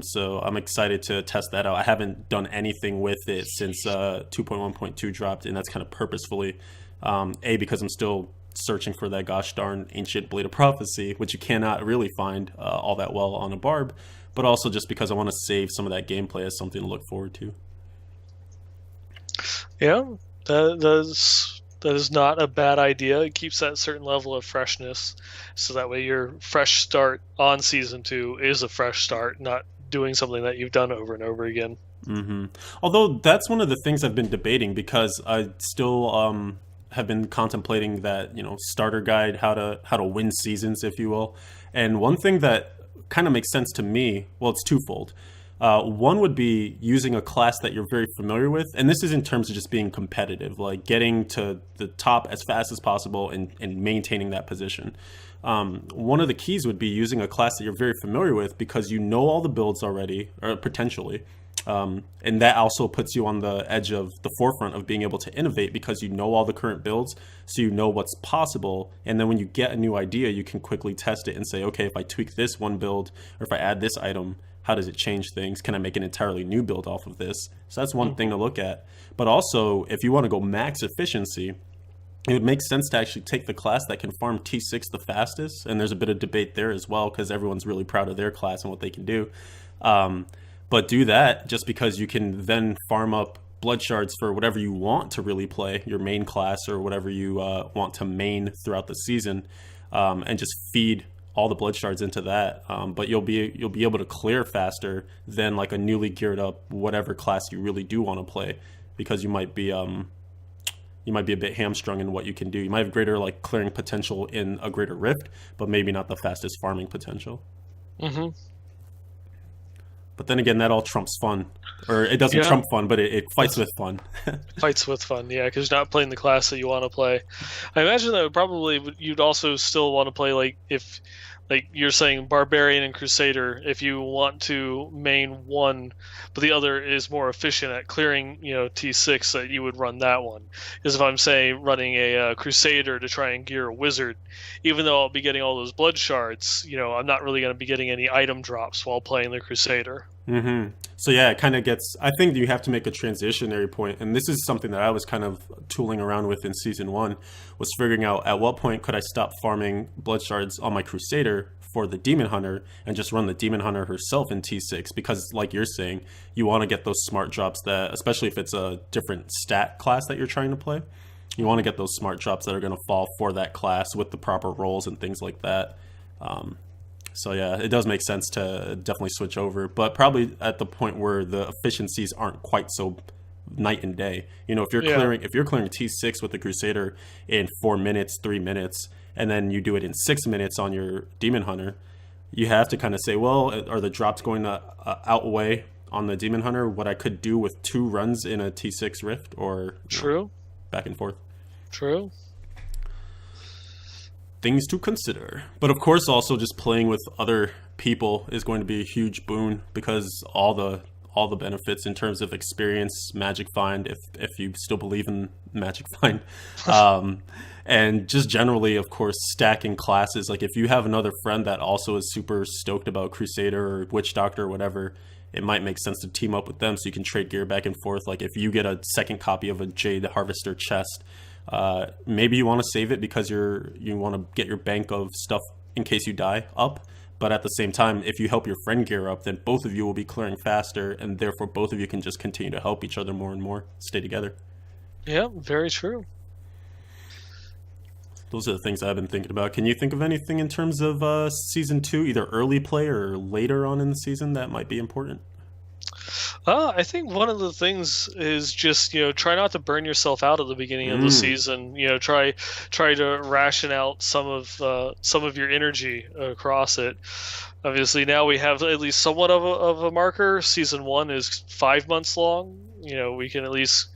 So I'm excited to test that out. I haven't done anything with it since 2.1.2 dropped, and that's kind of purposefully. Because I'm still searching for that gosh darn ancient blade of prophecy, which you cannot really find all that well on a barb, but also just because I want to save some of that gameplay as something to look forward to. Yeah, that is not a bad idea. It keeps that certain level of freshness, so that way your fresh start on season 2 is a fresh start, not doing something that you've done over and over again. Although that's one of the things I've been debating because I still have been contemplating that starter guide, how to win seasons, if you will. And one thing that kind of makes sense to me, well, it's twofold. One would be using a class that you're very familiar with, and this is in terms of just being competitive, like getting to the top as fast as possible and maintaining that position. One of the keys would be using a class that you're very familiar with because you know all the builds already, or potentially. And that also puts you on the edge of the forefront of being able to innovate because you know all the current builds, so you know what's possible. And then when you get a new idea, you can quickly test it and say, okay, if I tweak this one build or if I add this item, how does it change things? Can I make an entirely new build off of this? So that's one thing to look at. But also, if you want to go max efficiency, it would make sense to actually take the class that can farm T6 the fastest. And there's a bit of debate there as well because everyone's really proud of their class and what they can do. But do that just because you can then farm up blood shards for whatever you want to really play, your main class or whatever you want to main throughout the season, and just feed all the blood shards into that. But you'll be able to clear faster than like a newly geared up whatever class you really do want to play, because you might be a bit hamstrung in what you can do. You might have greater like clearing potential in a greater rift, but maybe not the fastest farming potential. Mm-hmm. But then again, that all trumps fun. Or it doesn't trump fun, but it fights with fun. Fights with fun, yeah, because you're not playing the class that you want to play. I imagine that you'd also still want to play, like, if, like you're saying, Barbarian and Crusader, if you want to main one, but the other is more efficient at clearing, T6, that you would run that one. Because if I'm, say, running a Crusader to try and gear a Wizard, even though I'll be getting all those blood shards, I'm not really going to be getting any item drops while playing the Crusader. So yeah, it kind of gets, I think you have to make a transitionary point, and this is something that I was kind of tooling around with in season one, was figuring out at what point could I stop farming blood shards on my Crusader for the Demon Hunter and just run the Demon Hunter herself in T6, because like you're saying, you want to get those smart drops that, especially if it's a different stat class that you're trying to play, you want to get those smart drops that are going to fall for that class with the proper rolls and things like that. So yeah, it does make sense to definitely switch over, but probably at the point where the efficiencies aren't quite so night and day. If you're clearing T6 with the Crusader in 4 minutes, 3 minutes, and then you do it in 6 minutes on your Demon Hunter, you have to kind of say, well, are the drops going to outweigh on the Demon Hunter what I could do with 2 runs in a T6 Rift, or True. Back and forth. True. Things to consider. But of course, also just playing with other people is going to be a huge boon, because all the benefits in terms of experience, Magic Find, if you still believe in Magic Find, and just generally, of course, stacking classes. Like if you have another friend that also is super stoked about Crusader or Witch Doctor or whatever, it might make sense to team up with them so you can trade gear back and forth. Like if you get a second copy of a Jade Harvester chest, maybe you want to save it because you want to get your bank of stuff in case you die up. But at the same time, if you help your friend gear up, then both of you will be clearing faster, and therefore both of you can just continue to help each other more and more, stay together. Yeah, very true. Those are the things I've been thinking about. Can you think of anything in terms of season 2, either early play or later on in the season, that might be important? I think one of the things is just try not to burn yourself out at the beginning of the season. Try to ration out some of your energy across it. Obviously, now we have at least somewhat of a marker. Season 1 is 5 months long. We can at least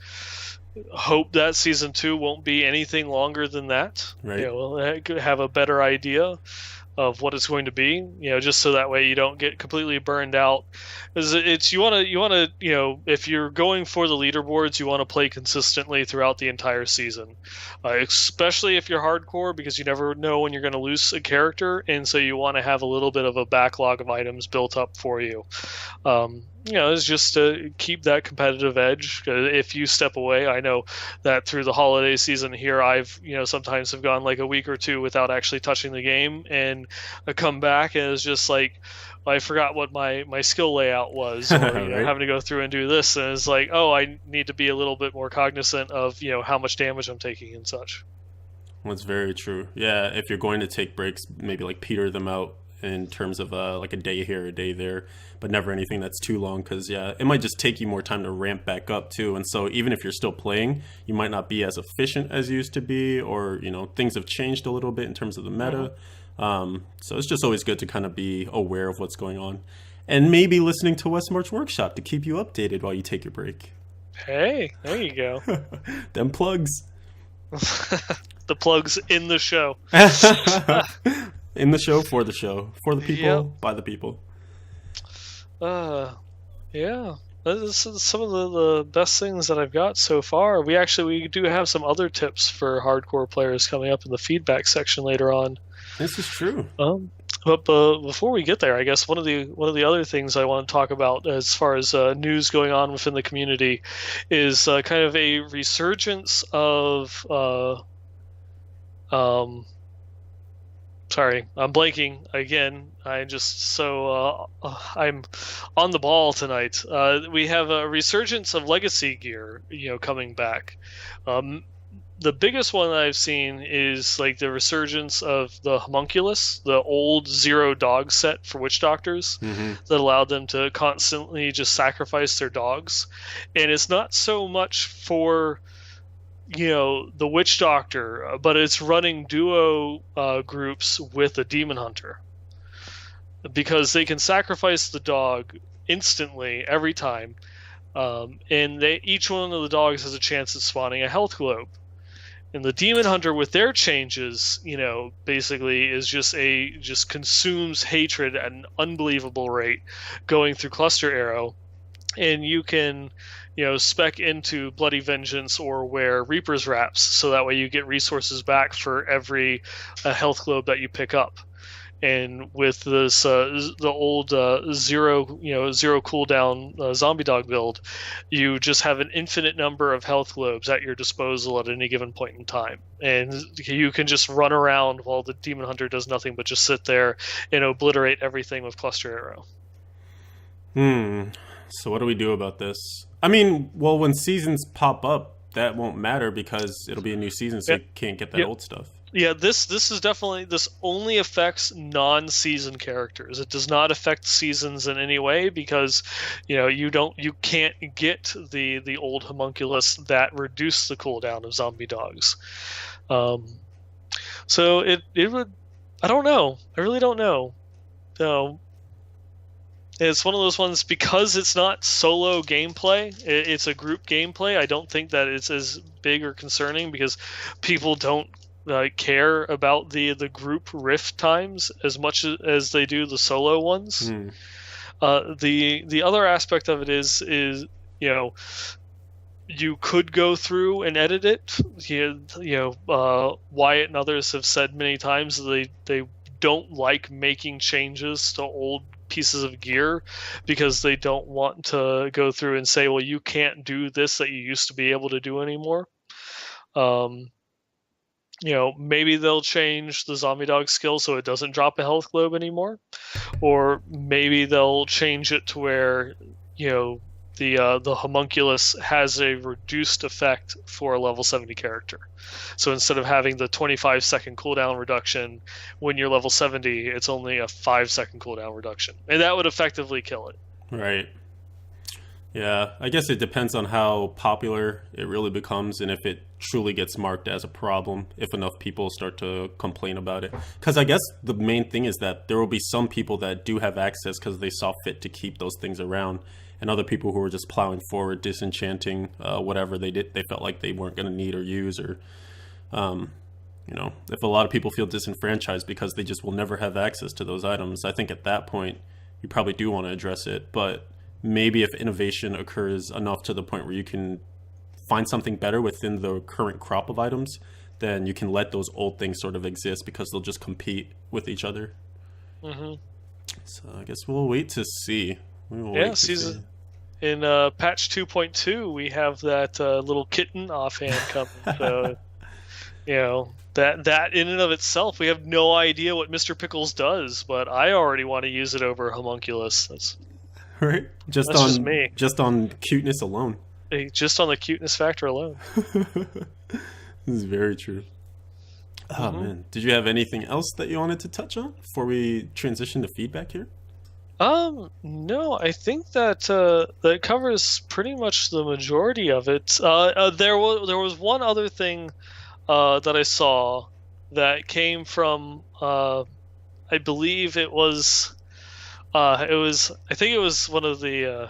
hope that season 2 won't be anything longer than that. Right. We'll have a better idea. of what it's going to be, just so that way you don't get completely burned out. Because it's you want to if you're going for the leaderboards, you want to play consistently throughout the entire season, especially if you're hardcore, because you never know when you're going to lose a character, and so you want to have a little bit of a backlog of items built up for you. It's just to keep that competitive edge. If you step away, I know that through the holiday season here, I've sometimes have gone like a week or two without actually touching the game, and I come back and it's just like I forgot what my skill layout was, or Right? having to go through and do this, and it's like, oh, I need to be a little bit more cognizant of how much damage I'm taking and such. That's very true. Yeah, if you're going to take breaks, maybe like peter them out in terms of like a day here, a day there, but never anything that's too long, because yeah, it might just take you more time to ramp back up too. And so even if you're still playing, you might not be as efficient as you used to be, or things have changed a little bit in terms of the meta. So it's just always good to kind of be aware of what's going on, and maybe listening to Westmarch Workshop to keep you updated while you take your break. Hey, there you go. Them plugs. The plugs in the show. In the show, for the people, Yep. by the people. Yeah. This is some of the best things that I've got so far. We do have some other tips for hardcore players coming up in the feedback section later on. This is true. But before we get there, I guess one of the other things I want to talk about as far as news going on within the community is kind of a resurgence of sorry, I'm blanking again. I'm on the ball tonight. We have a resurgence of legacy gear, coming back. The biggest one that I've seen is like the resurgence of the homunculus, the old zero dog set for witch doctors that allowed them to constantly just sacrifice their dogs. And it's not so much for the witch doctor, but it's running duo groups with a demon hunter, because they can sacrifice the dog instantly every time, and each one of the dogs has a chance at spawning a health globe. And the demon hunter with their changes, basically is just consumes hatred at an unbelievable rate going through cluster arrow. And you can spec into Bloody Vengeance or wear Reaper's Wraps, so that way you get resources back for every health globe that you pick up. And with this the old zero cooldown zombie dog build, you just have an infinite number of health globes at your disposal at any given point in time, and you can just run around while the demon hunter does nothing but just sit there and obliterate everything with cluster arrow. So what do we do about this? I mean, well, when seasons pop up, that won't matter because it'll be a new season, so you can't get that old stuff. Yeah, this only affects non-season characters. It does not affect seasons in any way, because you can't get the old homunculus that reduce the cooldown of zombie dogs. So it would, I don't know. I really don't know. It's one of those ones, because it's not solo gameplay, it's a group gameplay. I don't think that it's as big or concerning, because people don't care about the group rift times as much as they do the solo ones. The other aspect of it is you could go through and edit it. Wyatt and others have said many times that they don't like making changes to old pieces of gear, because they don't want to go through and say, well, you can't do this that you used to be able to do anymore. Maybe they'll change the zombie dog skill so it doesn't drop a health globe anymore, or maybe they'll change it to where the homunculus has a reduced effect for a level 70 character. So instead of having the 25-second cooldown reduction when you're level 70, it's only a 5-second cooldown reduction, and that would effectively kill it. Right. Yeah, I guess it depends on how popular it really becomes, and if it truly gets marked as a problem, if enough people start to complain about it. Because I guess the main thing is that there will be some people that do have access because they saw fit to keep those things around, and other people who were just plowing forward, disenchanting whatever they felt like they weren't going to need or use, or You know, if a lot of people feel disenfranchised because they just will never have access to those items, I think at that point you probably do want to address it. But maybe if innovation occurs enough to the point where you can find something better within the current crop of items, then you can let those old things sort of exist because they'll just compete with each other. Hmm. So I guess we'll wait to see. We will Yeah, wait to see. in patch 2.2, we have that little kitten offhand coming. So, that in and of itself, we have no idea what Mr. Pickles does, but I already want to use it over Homunculus. Right? That's just me. Just on cuteness alone. Just on the cuteness factor alone. This is very true. Oh man, did you have anything else that you wanted to touch on before we transition to feedback here? No, I think that that covers pretty much the majority of it. There was one other thing that I saw that came from I believe I think it was one of the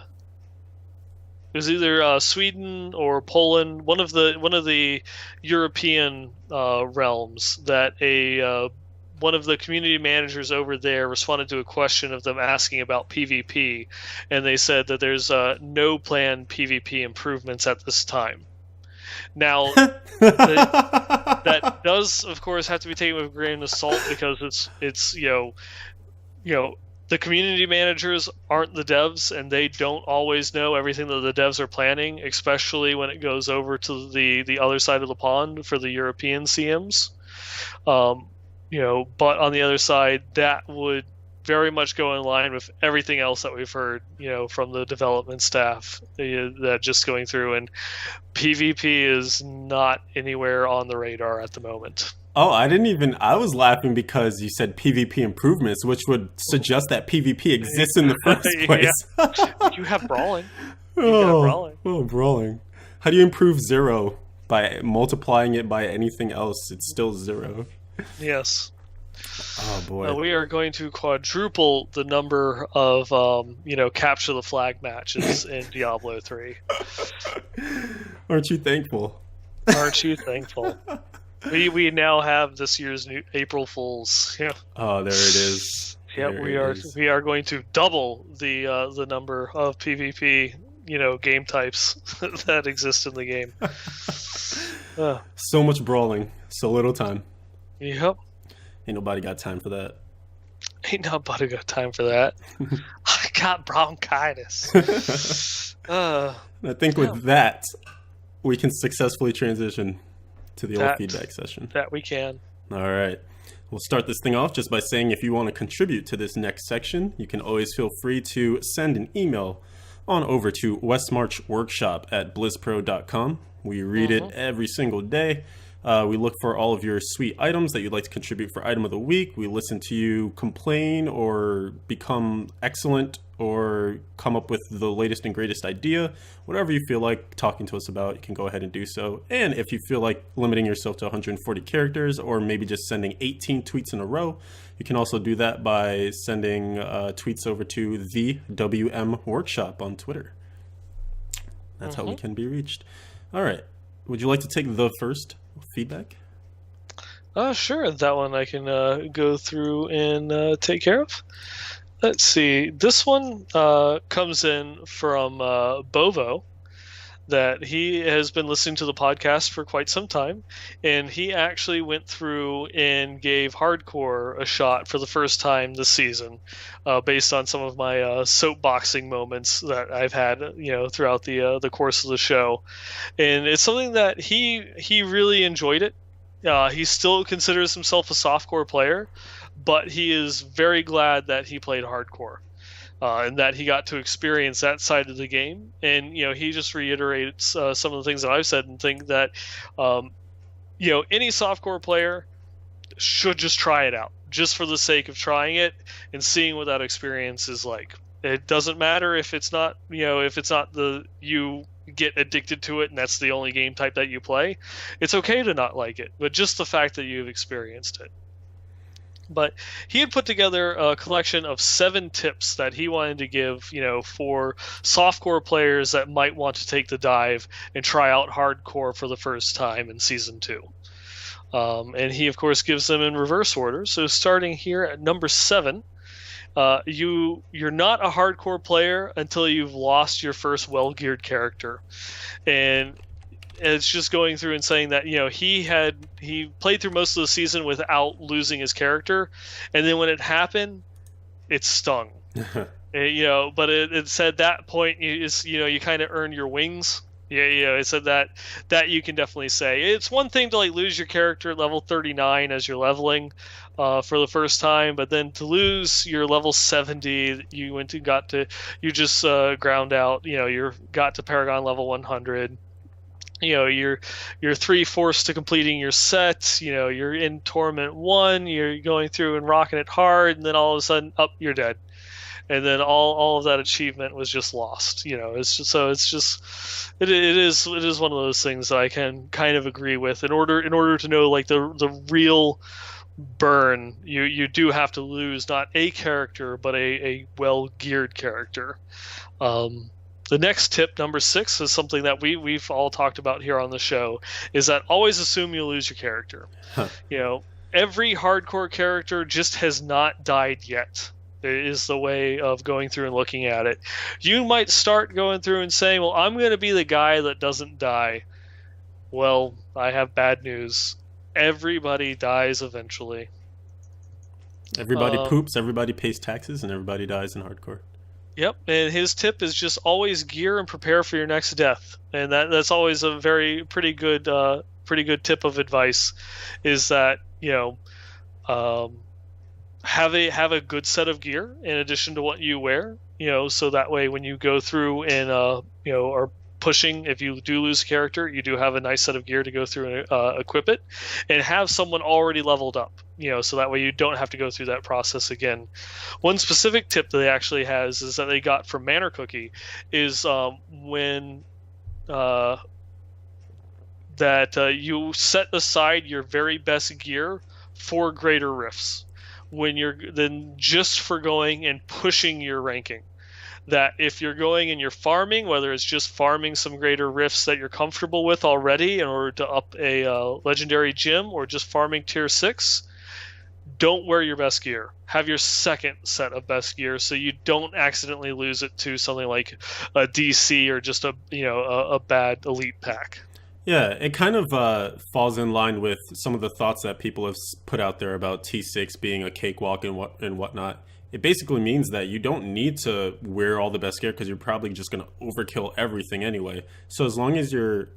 it was either Sweden or Poland, one of the European realms, that one of the community managers over there responded to a question of them asking about PvP, and they said that there's no planned PvP improvements at this time. Now, that does, of course, have to be taken with a grain of salt, because it's the community managers aren't the devs, and they don't always know everything that the devs are planning, especially when it goes over to the other side of the pond for the European CMs. But on the other side, that would very much go in line with everything else that we've heard, from the development staff, that just going through, and PvP is not anywhere on the radar at the moment. Oh, I was laughing because you said PvP improvements, which would suggest that PvP exists in the first place. You have brawling. Brawling. Oh, brawling. How do you improve 0? By multiplying it by anything else, it's still 0. Yes. Oh boy. We are going to quadruple the number of capture the flag matches in Diablo 3. Aren't you thankful? Aren't you thankful? We now have this year's new April Fools. Yeah. Oh, there it is. Yeah, we are going to double the number of PvP game types that exist in the game. So much brawling, so little time. Yep. Ain't nobody got time for that. Ain't nobody got time for that. I got bronchitis. I think with that, we can successfully transition to the old feedback session. That we can. All right. We'll start this thing off just by saying if you want to contribute to this next section, you can always feel free to send an email on over to westmarchworkshop@blizzpro.com. We read it every single day. We look for all of your sweet items that you'd like to contribute for item of the week. We listen to you complain or become excellent or come up with the latest and greatest idea. Whatever you feel like talking to us about, you can go ahead and do so. And if you feel like limiting yourself to 140 characters or maybe just sending 18 tweets in a row, you can also do that by sending tweets over to the WM Workshop on Twitter. That's how we can be reached. All right. Would you like to take the first feedback? Sure. That one I can go through and take care of. Let's see. This one comes in from Bovo, that he has been listening to the podcast for quite some time, and he actually went through and gave hardcore a shot for the first time this season, based on some of my soapboxing moments that I've had, throughout the course of the show, and it's something that he really enjoyed it. He still considers himself a softcore player, but he is very glad that he played hardcore. And that he got to experience that side of the game. And, he just reiterates some of the things that I've said, and think that, any softcore player should just try it out, just for the sake of trying it and seeing what that experience is like. It doesn't matter if it's not, you get addicted to it and that's the only game type that you play. It's okay to not like it, but just the fact that you've experienced it. But he had put together a collection of 7 tips that he wanted to give, for softcore players that might want to take the dive and try out hardcore for the first time in Season 2. And he, of course, gives them in reverse order. So starting here at number 7, you're not a hardcore player until you've lost your first well-geared character. And it's just going through and saying that, he played through most of the season without losing his character, and then when it happened, it stung. But it said that point you kind of earn your wings. Yeah, it said that you can definitely say it's one thing to like lose your character at level 39 as you're leveling for the first time, but then to lose your level 70, you just ground out. You got to Paragon level 100. You're 3/4 to completing your set. You're in Torment 1. You're going through and rocking it hard, and then all of a sudden, up, you're dead. And then all of that achievement was just lost. It is one of those things that I can kind of agree with. In order to know like the real burn, you do have to lose not a character but a well geared character. The next tip, number 6, is something that we've all talked about here on the show, is that always assume you'll lose your character. Huh. Every hardcore character just has not died yet. Is the way of going through and looking at it. You might start going through and saying, well, I'm going to be the guy that doesn't die. Well, I have bad news. Everybody dies eventually. Everybody poops, everybody pays taxes, and everybody dies in hardcore. Yep, and his tip is just always gear and prepare for your next death. And that's always a pretty good tip of advice, is that, have a good set of gear in addition to what you wear, so that way when you go through and are pushing, if you do lose a character, you do have a nice set of gear to go through and equip it, and have someone already leveled up, so that way you don't have to go through that process again. One specific tip that they actually has is that they got from Manor Cookie is when you set aside your very best gear for greater rifts. When you're then just for going and pushing your ranking, that if you're going and you're farming, whether it's just farming some greater rifts that you're comfortable with already in order to up a legendary gem, or just farming tier 6, don't wear your best gear. Have your second set of best gear so you don't accidentally lose it to something like a DC or just a bad elite pack. Yeah, it kind of falls in line with some of the thoughts that people have put out there about T6 being a cakewalk and whatnot. It basically means that you don't need to wear all the best gear because you're probably just going to overkill everything anyway. So as long as your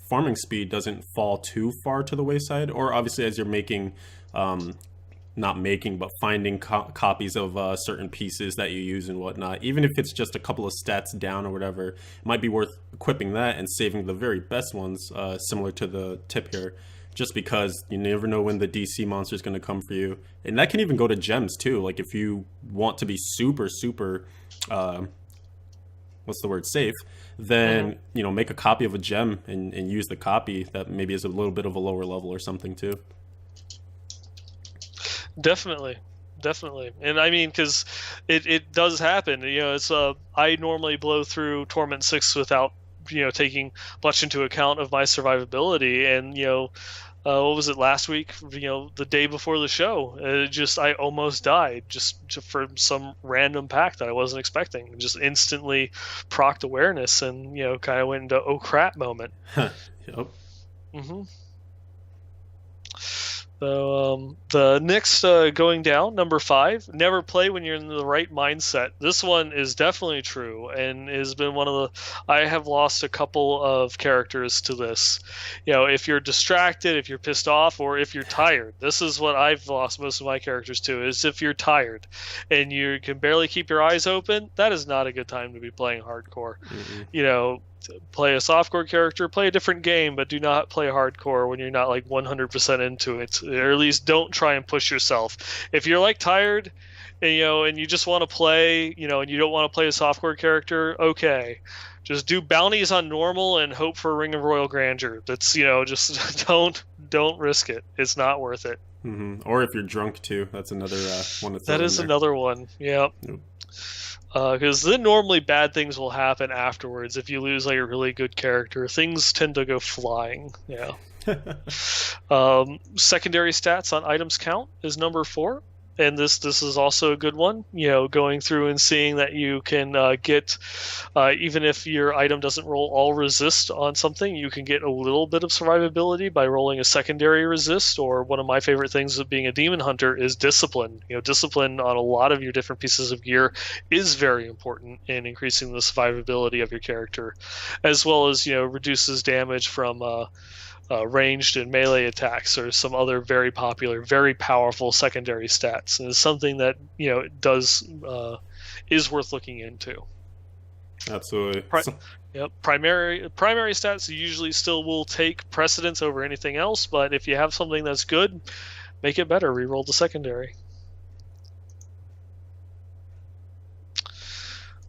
farming speed doesn't fall too far to the wayside, or obviously as you're making but finding copies of certain pieces that you use and whatnot, even if it's just a couple of stats down or whatever, it might be worth equipping that and saving the very best ones, similar to the tip here, just because you never know when the DC monster is going to come for you. And that can even go to gems too. Like if you want to be super safe, then make a copy of a gem and use the copy that maybe is a little bit of a lower level or something too. Definitely. And I mean, because it does happen. It's I normally blow through Torment 6 without taking much into account of my survivability, and what was it last week? The day before the show, I almost died just from some random pack that I wasn't expecting. Just instantly procced awareness, and kind of went into oh crap moment. Yep. Mm-hmm. So the next going down, number 5, never play when you're in the right mindset. This one is definitely true, and has been one of the. I have lost a couple of characters to this. If you're distracted, if you're pissed off, or if you're tired. This is what I've lost most of my characters to. Is if you're tired, and you can barely keep your eyes open. That is not a good time to be playing hardcore. Mm-hmm. Play a softcore character, play a different game, but do not play hardcore when you're not like 100% into it, or at least don't try and push yourself. If you're like tired and you just want to play, and you don't want to play a softcore character, okay, just do bounties on normal and hope for a Ring of Royal Grandeur. That's just don't risk it. It's not worth it. Mm-hmm. Or if you're drunk too, that's another one. That is another one. Yep. Because then normally bad things will happen afterwards if you lose like a really good character. Things tend to go flying. Yeah. Secondary stats on items count is number 4, and this is also a good one. Going through and seeing that you can get even if your item doesn't roll all resist on something, you can get a little bit of survivability by rolling a secondary resist. Or one of my favorite things of being a demon hunter is discipline. Discipline on a lot of your different pieces of gear is very important in increasing the survivability of your character, as well as reduces damage from ranged and melee attacks, or some other very popular, very powerful secondary stats. And it's something that does is worth looking into. Absolutely. Yep. Primary stats usually still will take precedence over anything else, but if you have something that's good, make it better. Reroll the secondary.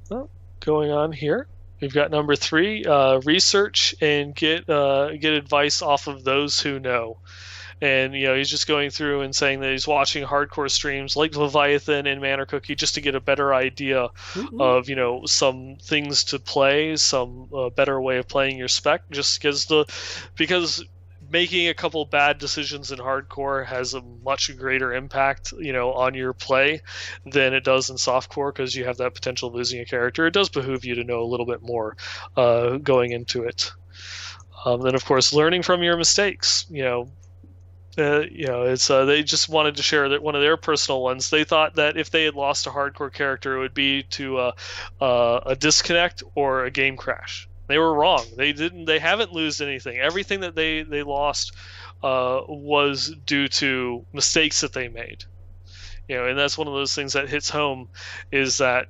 Well, going on here. We've got number 3, research and get advice off of those who know. And he's just going through and saying that he's watching hardcore streams like Leviathan and Manor Cookie just to get a better idea of some things to play, some better way of playing your spec. Just because making a couple bad decisions in hardcore has a much greater impact, on your play than it does in softcore, because you have that potential of losing a character. It does behoove you to know a little bit more going into it. Then, of course, learning from your mistakes. It's they just wanted to share that one of their personal ones. They thought that if they had lost a hardcore character, it would be to a disconnect or a game crash. They were wrong. They haven't lost anything. Everything that they lost was due to mistakes that they made. And that's one of those things that hits home, is that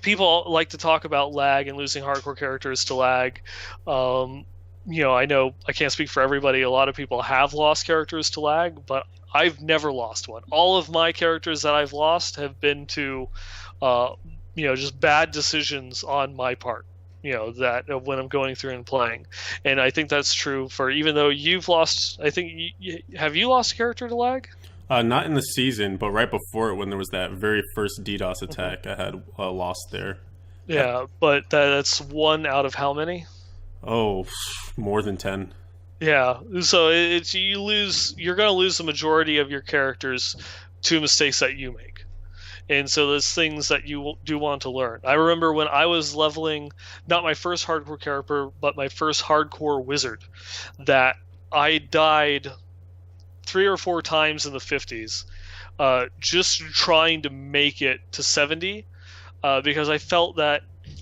people like to talk about lag and losing hardcore characters to lag. I know I can't speak for everybody. A lot of people have lost characters to lag, but I've never lost one. All of my characters that I've lost have been to, just bad decisions on my part. That when I'm going through and playing, and I think that's true for, even though you've lost. I think have you lost a character to lag? Not in the season, but right before it, when there was that very first DDoS attack, I had lost there. Yeah, but that's 1 out of how many? Oh, more than 10. Yeah, so you're going to lose the majority of your characters to mistakes that you make. And so there's things that you do want to learn. I remember when I was leveling, not my first hardcore character, but my first hardcore wizard, that I died 3 or 4 times in the 50s, just trying to make it to 70, because I felt that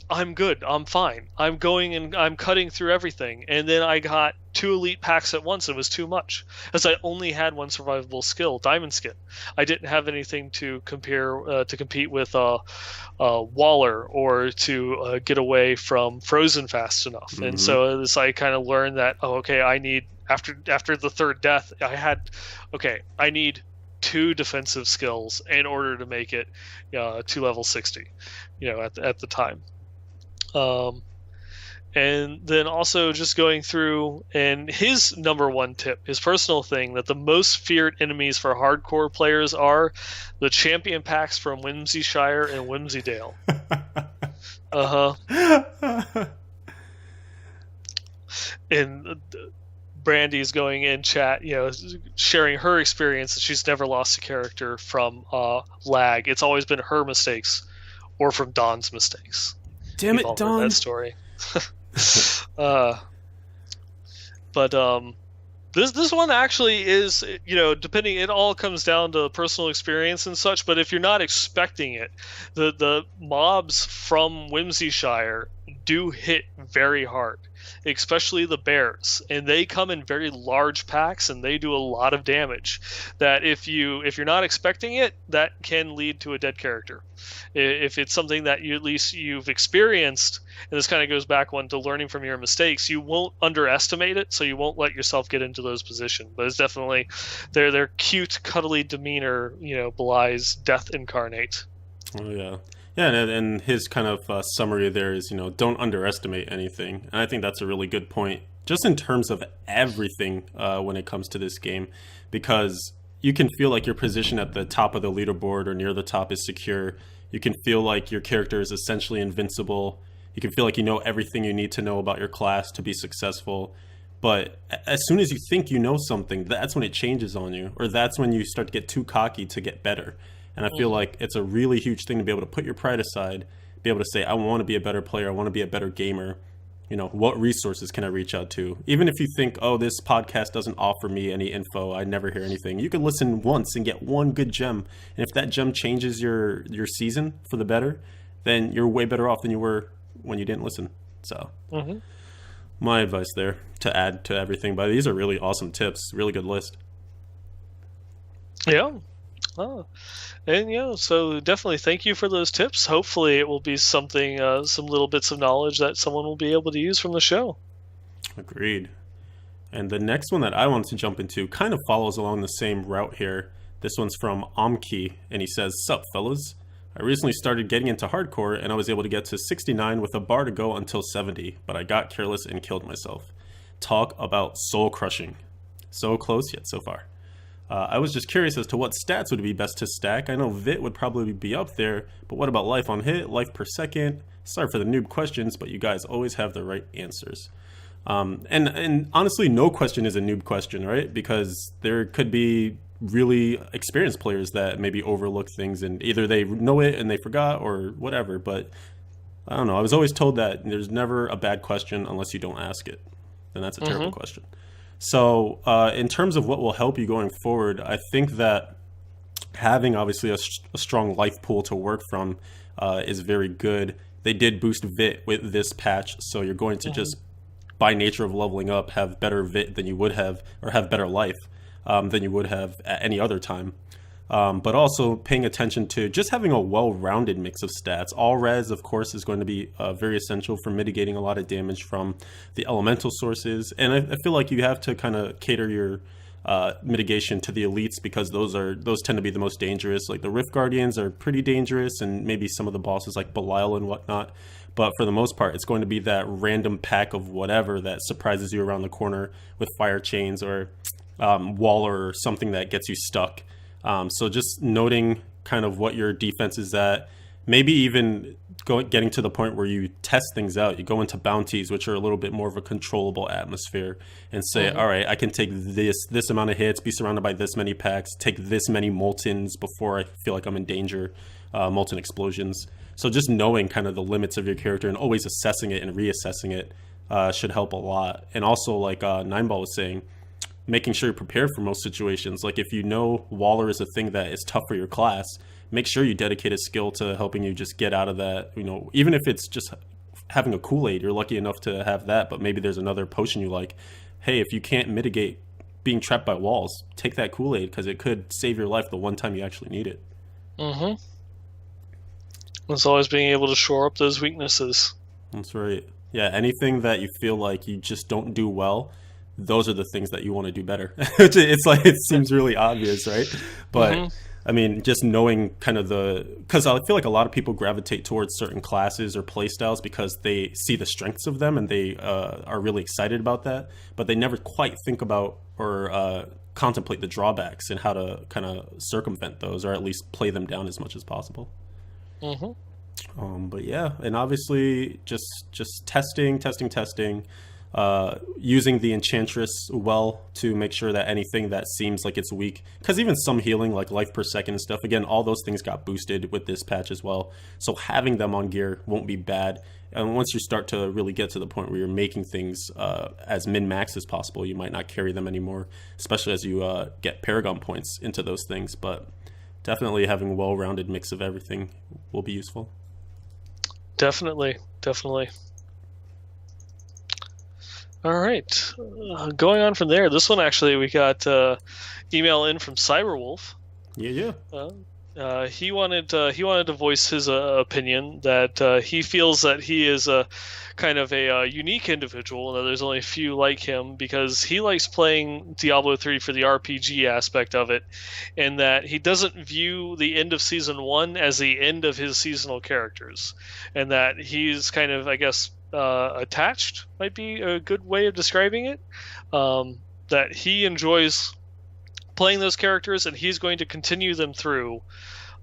I'm good, I'm fine, I'm going and I'm cutting through everything, and then I got 2 elite packs at once. It was too much, as I only had 1 survivable skill, Diamond Skin. I didn't have anything to compete with Waller, or to get away from Frozen fast enough. Mm-hmm. And so as I kind of learned that, I need, after the 3rd death, I need 2 defensive skills in order to make it to level 60, at the time. And then also just going through, and his number 1 tip, his personal thing, that the most feared enemies for hardcore players are the champion packs from Whimsyshire and Whimsydale. And Brandy's going in chat, sharing her experience that she's never lost a character from lag. It's always been her mistakes, or from Dawn's mistakes. Damn it, Dawn! That story. But this one actually is, depending, it all comes down to personal experience and such. But if you're not expecting it, the mobs from Whimsyshire do hit very hard, especially the bears, and they come in very large packs, and they do a lot of damage. That if you're not expecting it, that can lead to a dead character. If it's something that you've experienced, and this kind of goes back to learning from your mistakes, you won't underestimate it, so you won't let yourself get into those positions. But it's definitely their cute, cuddly demeanor, belies death incarnate. Oh yeah. Yeah, and his kind of summary there is, don't underestimate anything. And I think that's a really good point, just in terms of everything when it comes to this game, because you can feel like your position at the top of the leaderboard or near the top is secure. You can feel like your character is essentially invincible. You can feel like you know everything you need to know about your class to be successful. But as soon as you think you know something, that's when it changes on you, or that's when you start to get too cocky to get better. And I feel Hmm. like it's a really huge thing to be able to put your pride aside, be able to say, I want to be a better player, I want to be a better gamer. What resources can I reach out to? Even if you think, oh, this podcast doesn't offer me any info, I never hear anything. You can listen once and get one good gem. And if that gem changes your season for the better, then you're way better off than you were when you didn't listen. So Hmm. my advice there to add to everything. But these are really awesome tips. Really good list. Yeah. Oh. And so definitely thank you for those tips. Hopefully, it will be something, some little bits of knowledge that someone will be able to use from the show. Agreed. And the next one that I wanted to jump into kind of follows along the same route here. This one's from Amki, and he says, "Sup, fellas? I recently started getting into hardcore, and I was able to get to 69 with a bar to go until 70, but I got careless and killed myself. Talk about soul crushing. So close, yet so far. I was just curious as to what stats would be best to stack. I know Vit would probably be up there, but what about life on hit, life per second? Sorry for the noob questions, but you guys always have the right answers." And honestly, no question is a noob question, right? Because there could be really experienced players that maybe overlook things and either they know it and they forgot or whatever. But I don't know. I was always told that there's never a bad question unless you don't ask it. And that's a terrible Hmm. question. So, in terms of what will help you going forward, I think that having obviously a strong life pool to work from is very good. They did boost Vit with this patch, so you're going to Hmm. just, by nature of leveling up, have better Vit than you would have, or have better life than you would have at any other time. But also paying attention to just having a well-rounded mix of stats. All res, of course, is going to be very essential for mitigating a lot of damage from the elemental sources. And I feel like you have to kind of cater your mitigation to the elites because those tend to be the most dangerous. Like the Rift Guardians are pretty dangerous, and maybe some of the bosses like Belial and whatnot. But for the most part, it's going to be that random pack of whatever that surprises you around the corner with fire chains or Waller or something that gets you stuck. So just noting kind of what your defense is at, maybe even getting to the point where you test things out. You go into bounties, which are a little bit more of a controllable atmosphere, and say, Hmm. all right, I can take this amount of hits, be surrounded by this many packs, take this many moltens before I feel like I'm in danger, molten explosions. So just knowing kind of the limits of your character and always assessing it and reassessing it should help a lot. And also, like Nineball was saying, making sure you're prepared for most situations. Like if you know Waller is a thing that is tough for your class, make sure you dedicate a skill to helping you just get out of that. Even if it's just having a Kool-Aid, you're lucky enough to have that, but maybe there's another potion you like. Hey, if you can't mitigate being trapped by walls, take that Kool-Aid because it could save your life the one time you actually need it. Hmm. It's always being able to shore up those weaknesses. That's right. Yeah, anything that you feel like you just don't do well, those are the things that you want to do better. It's like it seems really obvious, right? But Hmm. I mean, just knowing kind of because I feel like a lot of people gravitate towards certain classes or playstyles because they see the strengths of them and they are really excited about that, but they never quite think about or contemplate the drawbacks and how to kind of circumvent those or at least play them down as much as possible. Hmm. But yeah, and obviously just testing, using the Enchantress well to make sure that anything that seems like it's weak, because even some healing like life per second and stuff, again, all those things got boosted with this patch as well. So having them on gear won't be bad. And once you start to really get to the point where you're making things as min-max as possible, you might not carry them anymore, especially as you get Paragon points into those things. But definitely having a well-rounded mix of everything will be useful. Definitely, definitely. All right, going on from there. This one actually, we got email in from Cyberwolf. Yeah, yeah. He wanted to voice his opinion that he feels that he is a kind of a unique individual, and that there's only a few like him because he likes playing Diablo 3 for the RPG aspect of it, and that he doesn't view the end of season 1 as the end of his seasonal characters, and that he's kind of, I guess, attached might be a good way of describing it. That he enjoys playing those characters and he's going to continue them through.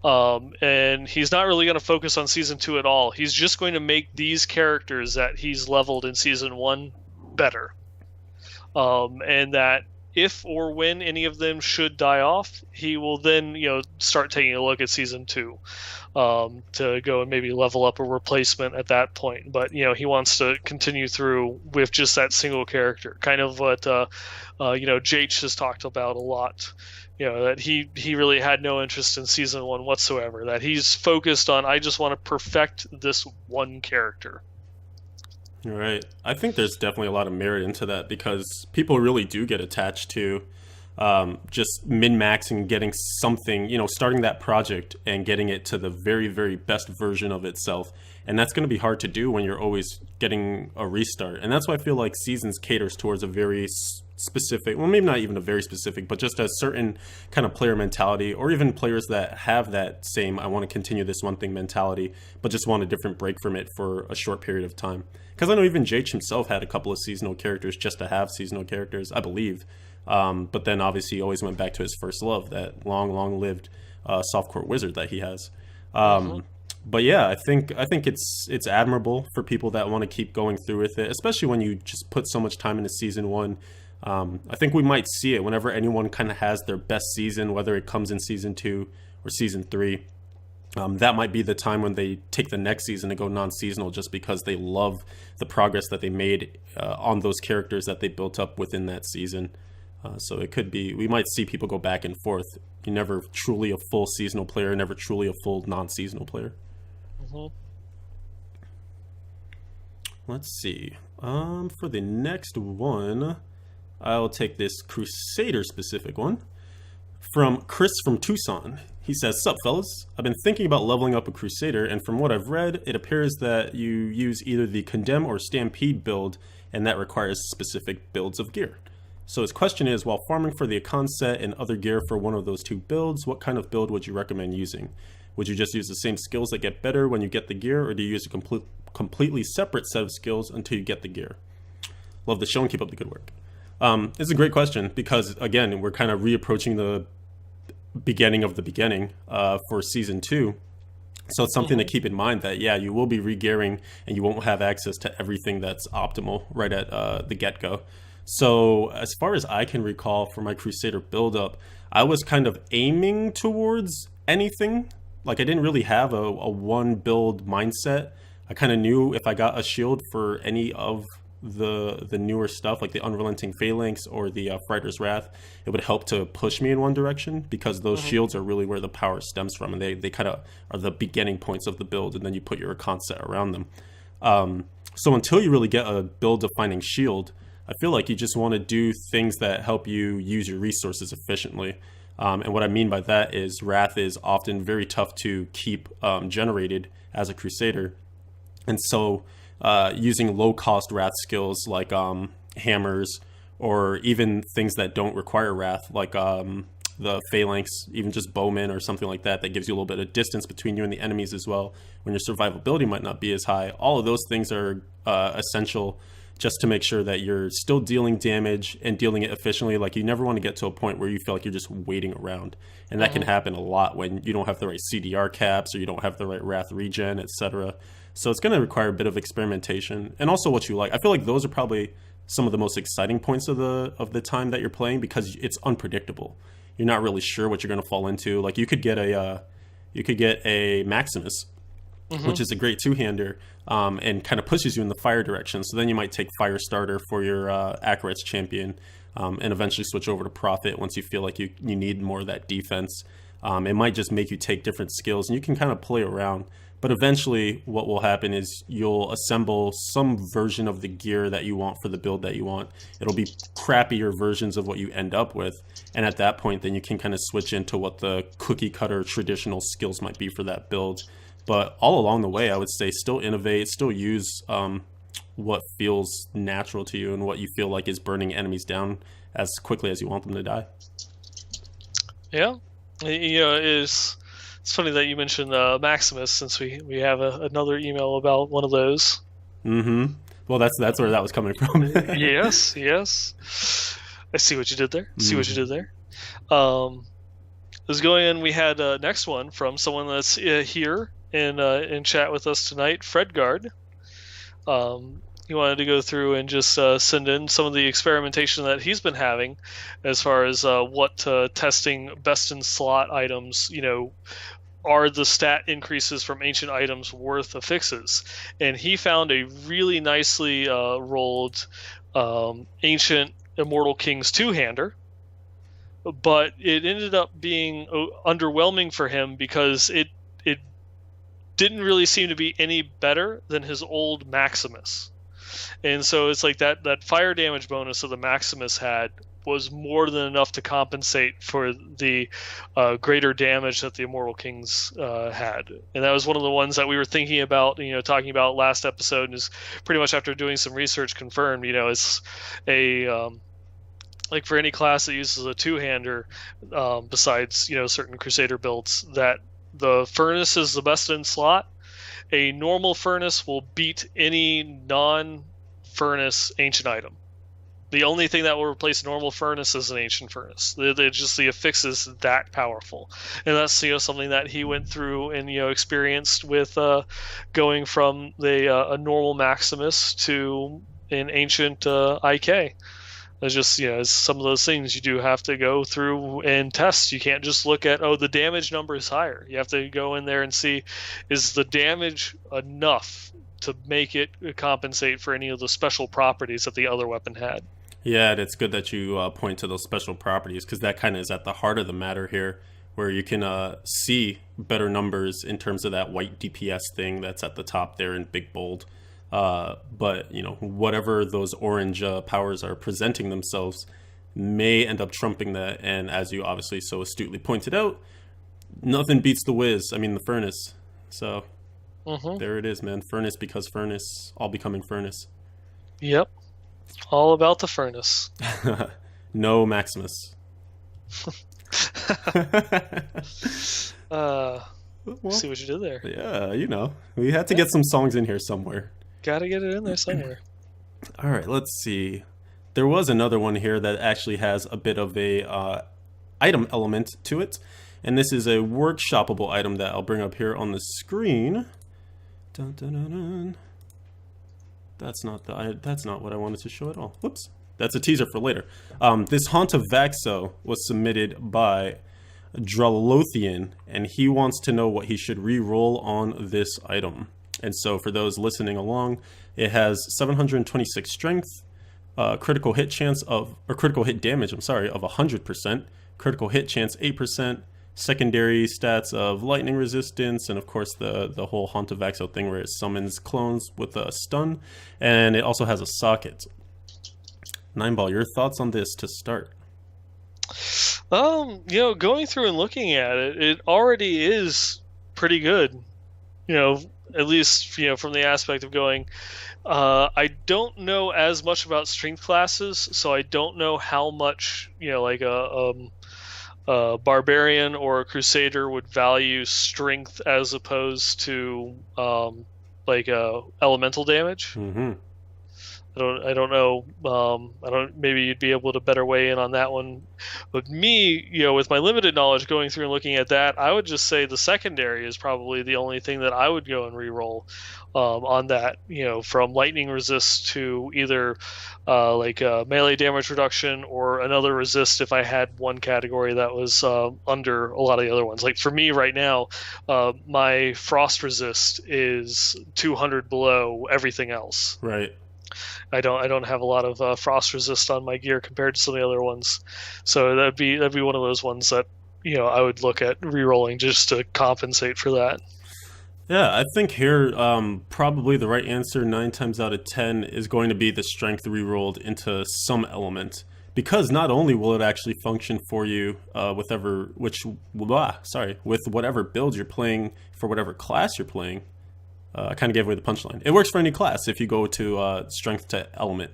And he's not really going to focus on season 2 at all. He's just going to make these characters that he's leveled in season 1 better. and that if or when any of them should die off, he will then start taking a look at season 2, to go and maybe level up a replacement at that point. But he wants to continue through with just that single character, kind of what Jake has talked about a lot. That he really had no interest in season 1 whatsoever. That he's focused on, I just want to perfect this one character. Right. I think there's definitely a lot of merit into that because people really do get attached to just min-maxing, getting something, starting that project and getting it to the very, very best version of itself. And that's going to be hard to do when you're always getting a restart. And that's why I feel like Seasons caters towards a very specific, well, maybe not even a very specific, but just a certain kind of player mentality, or even players that have that same, I want to continue this one thing mentality, but just want a different break from it for a short period of time. Because I know even Jake himself had a couple of seasonal characters just to have seasonal characters, I believe. But then obviously he always went back to his first love, that long-lived softcore wizard that he has. But yeah, I think it's admirable for people that want to keep going through with it, especially when you just put so much time into season 1. I think we might see it whenever anyone kind of has their best season, whether it comes in season 2 or season 3. That might be the time when they take the next season and go non-seasonal, just because they love the progress that they made on those characters that they built up within that season. So it could be, we might see people go back and forth. You're never truly a full seasonal player, never truly a full non-seasonal player. Let's see. For the next one, I'll take this Crusader specific one from Chris from Tucson. He says, "Sup, fellas? I've been thinking about leveling up a Crusader, and from what I've read, it appears that you use either the Condemn or Stampede build, and that requires specific builds of gear. So his question is, while farming for the Akon set and other gear for one of those 2 builds, what kind of build would you recommend using? Would you just use the same skills that get better when you get the gear, or do you use a completely separate set of skills until you get the gear? Love the show and keep up the good work." It's a great question because, again, we're kind of reapproaching the beginning of the beginning for season 2. So it's something to keep in mind that, yeah, you will be re-gearing and you won't have access to everything that's optimal right at the get-go. So as far as I can recall for my Crusader build-up, I was kind of aiming towards anything. Like, I didn't really have a one build mindset. I kind of knew if I got a shield for any of the newer stuff, like the Unrelenting Phalanx or the Frighter's Wrath, it would help to push me in one direction, because those shields are really where the power stems from, and they kind of are the beginning points of the build, and then you put your concept around them. So until you really get a build-defining shield, I feel like you just want to do things that help you use your resources efficiently. And what I mean by that is Wrath is often very tough to keep generated as a Crusader. And so using low-cost Wrath skills like hammers, or even things that don't require Wrath, like the Phalanx, even just Bowman or something like that, that gives you a little bit of distance between you and the enemies as well, when your survivability might not be as high. All of those things are essential just to make sure that you're still dealing damage and dealing it efficiently. Like, you never want to get to a point where you feel like you're just waiting around. And that can happen a lot when you don't have the right CDR caps, or you don't have the right Wrath regen, etc. So it's going to require a bit of experimentation, and also what you like. I feel like those are probably some of the most exciting points of the time that you're playing, because it's unpredictable. You're not really sure what you're going to fall into. Like, you could get a Maximus, which is a great two-hander, and kind of pushes you in the fire direction. So then you might take Firestarter for your Akaret's champion, and eventually switch over to Prophet once you feel like you need more of that defense. It might just make you take different skills, and you can kind of play around. But eventually what will happen is you'll assemble some version of the gear that you want for the build that you want. It'll be crappier versions of what you end up with. And at that point, then you can kind of switch into what the cookie cutter traditional skills might be for that build. But all along the way, I would say still innovate, still use what feels natural to you and what you feel like is burning enemies down as quickly as you want them to die. Yeah. It's funny that you mentioned Maximus, since we have another email about one of those. Well, that's where that was coming from. yes. I see what you did there. Is going in. We had next one from someone that's here in chat with us tonight, Fredgard. he wanted to go through and just send in some of the experimentation that he's been having, as far as what testing best in slot items, are the stat increases from ancient items worth the fixes? And he found a really nicely rolled ancient Immortal King's two-hander, but it ended up being underwhelming for him because it didn't really seem to be any better than his old Maximus. And so it's like that fire damage bonus that the Maximus had was more than enough to compensate for the greater damage that the Immortal Kings had. And that was one of the ones that we were thinking about, talking about last episode, and is pretty much after doing some research confirmed. It's a like for any class that uses a two-hander, besides certain Crusader builds, that the furnace is the best in slot. A normal furnace will beat any non-furnace ancient item. The only thing that will replace normal furnace is an ancient furnace. Just the affix is that powerful, and that's something that he went through and experienced with going from a normal Maximus to an ancient IK. It's just it's some of those things you do have to go through and test. You can't just look at, the damage number is higher. You have to go in there and see, is the damage enough to make it compensate for any of the special properties that the other weapon had. Yeah, and it's good that you point to those special properties, because that kind of is at the heart of the matter here, where you can see better numbers in terms of that white DPS thing that's at the top there in big bold. But whatever those orange powers are presenting themselves may end up trumping that. And as you obviously so astutely pointed out, nothing beats the whiz. I mean, the furnace. So There it is, man. Furnace because furnace, all becoming furnace. Yep. All about the furnace. No Maximus. See what you did there. Yeah, we had to get some songs in here somewhere. Gotta get it in there somewhere. All right, let's see. There was another one here that actually has a bit of a item element to it, and this is a workshoppable item that I'll bring up here on the screen. Dun, dun, dun, dun. That's not what I wanted to show at all. Whoops. That's a teaser for later. This Haunt of Vaxo was submitted by Dralothian, and he wants to know what he should re-roll on this item. And so for those listening along, it has 726 strength, critical hit damage, of 100%, critical hit chance 8%, secondary stats of lightning resistance, and of course the whole Haunt of Vaxo thing where it summons clones with a stun, and it also has a socket. Nineball, your thoughts on this to start? Going through and looking at it, it already is pretty good. At least from the aspect of going. I don't know as much about strength classes, so I don't know how much like a barbarian or a crusader would value strength as opposed to elemental damage. Mm-hmm. I don't know. Maybe you'd be able to better weigh in on that one. But me, with my limited knowledge going through and looking at that, I would just say the secondary is probably the only thing that I would go and re-roll on that. From lightning resist to either melee damage reduction or another resist if I had one category that was under a lot of the other ones. Like for me right now, my frost resist is 200 below everything else. Right. I don't have a lot of frost resist on my gear compared to some of the other ones, so that'd be one of those ones that I would look at re-rolling just to compensate for that. Yeah, I think here probably the right answer 9 times out of 10 is going to be the strength re-rolled into some element, because not only will it actually function for you with whatever build you're playing for whatever class you're playing. I kind of gave away the punchline. It works for any class if you go to strength to element,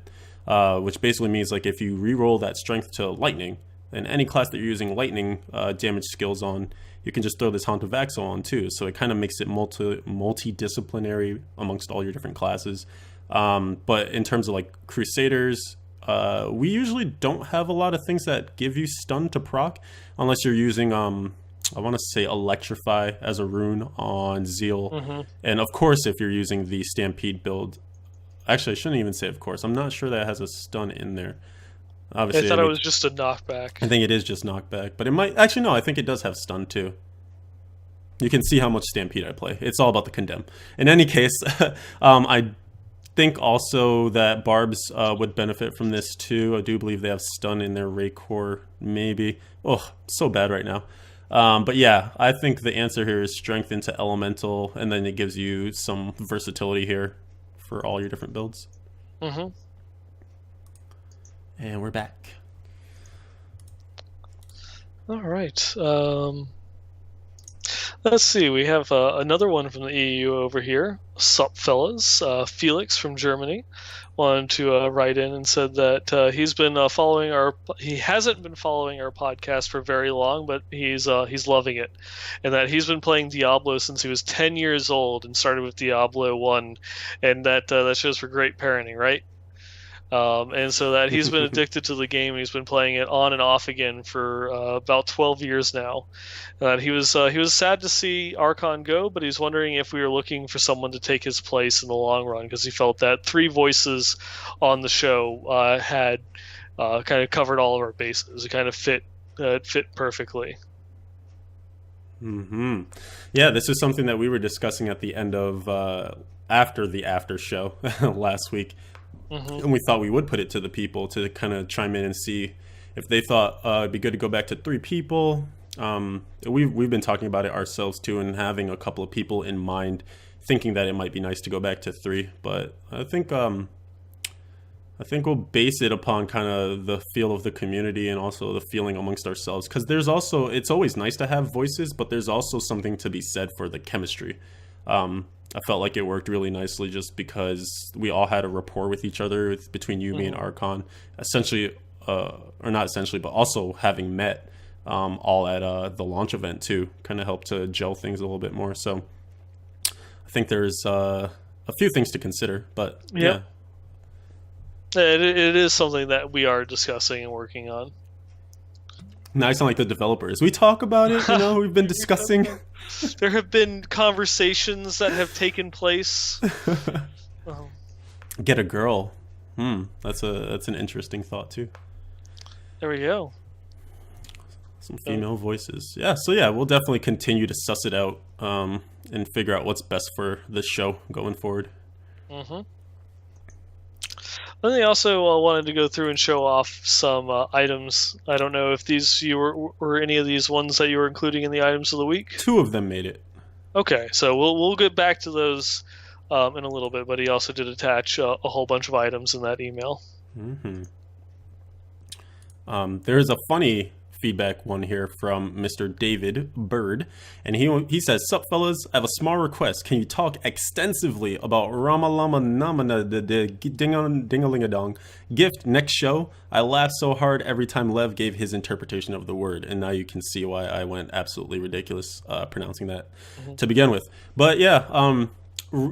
which basically means like if you re-roll that strength to lightning, then any class that you're using lightning damage skills on, you can just throw this Haunt of Vaxo on too. So it kind of makes it multidisciplinary amongst all your different classes. But in terms of like Crusaders, we usually don't have a lot of things that give you stun to proc, unless you're using I want to say Electrify as a rune on Zeal. Mm-hmm. And of course, if you're using the Stampede build, Actually, I shouldn't even say of course. I'm not sure that it has a stun in there. I Obviously, I thought it need. was just a knockback. I think it is just knockback, but it might actually no. I think it does have stun too. You can see how much Stampede I play. It's all about the condemn. In any case, I think also that Barbs would benefit from this too. I do believe they have stun in their Ray core, maybe. Oh, so bad right now. But yeah, I think the answer here is strength into elemental, and then it gives you some versatility here for all your different builds. Mm-hmm. And we're back. All right. Let's see. We have another one from the EU over here. Sup, fellas? Felix from Germany wanted to write in and said that he's been following our. He hasn't been following our podcast for very long, but he's loving it, and that he's been playing Diablo since he was 10 years old and started with Diablo 1, and that shows for great parenting, right? And so that he's been addicted to the game. He's been playing it on and off again for about 12 years now. He was sad to see Archon go, but he's wondering if we were looking for someone to take his place in the long run, because he felt that three voices on the show had kind of covered all of our bases. It kind of fit perfectly. Mm-hmm. Yeah, this is something that we were discussing at the end of after the after show last week. Mm-hmm. And we thought we would put it to the people to kind of chime in and see if they thought it'd be good to go back to 3 people. We've been talking about it ourselves too, and having a couple of people in mind, thinking that it might be nice to go back to 3. But I think we'll base it upon kind of the feel of the community and also the feeling amongst ourselves. Because it's always nice to have voices, but there's also something to be said for the chemistry. I felt like it worked really nicely just because we all had a rapport with each other between you, me, and Archon. Essentially, or not essentially, but also having met all at the launch event too, kind of helped to gel things a little bit more. So I think there's a few things to consider, but Yep. Yeah. It is something that we are discussing and working on. Now I sound like the developers. We talk about it, we've been discussing. There have been conversations that have taken place. Get a girl. That's an interesting thought too. There we go. Some female voices. Yeah, so yeah, we'll definitely continue to suss it out and figure out what's best for this show going forward. Mm-hmm. Then they also wanted to go through and show off some items. I don't know if were any of these ones that you were including in the items of the week. 2 of them made it. Okay, so we'll get back to those in a little bit. But he also did attach a whole bunch of items in that email. Mm-hmm. There is a funny feedback one here from Mr. David Bird, and he says, "Sup fellas, I have a small request. Can you talk extensively about Ramalama Namana the Dingalingadong gift next show? I laughed so hard every time Lev gave his interpretation of the word, and now you can see why I went absolutely ridiculous pronouncing that to begin with. But yeah,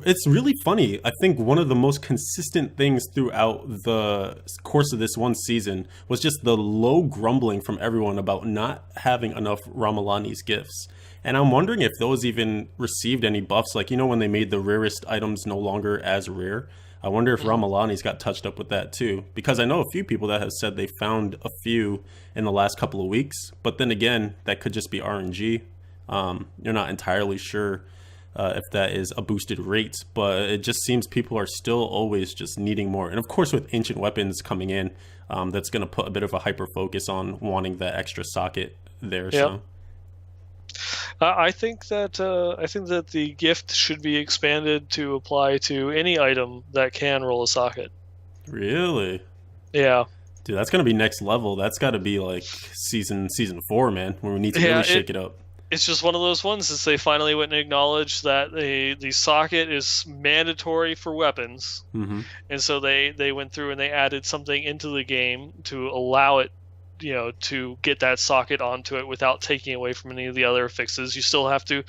it's really funny. I think one of the most consistent things throughout the course of this one season was just the low grumbling from everyone about not having enough Ramalani's gifts. And I'm wondering if those even received any buffs, like, when they made the rarest items no longer as rare. I wonder if Ramalani's got touched up with that too, because I know a few people that have said they found a few in the last couple of weeks, but then again, that could just be RNG. You're not entirely sure if that is a boosted rate, but it just seems people are still always just needing more. And of course, with ancient weapons coming in, that's going to put a bit of a hyper focus on wanting that extra socket there. Yep. So I think that the gift should be expanded to apply to any item that can roll a socket. Really? Yeah. Dude, that's going to be next level. That's got to be like season 4, man, where we need to really shake it up. It's just one of those ones that they finally went and acknowledged that the socket is mandatory for weapons. Mm-hmm. And so they went through and they added something into the game to allow it, to get that socket onto it without taking away from any of the other fixes. You still have to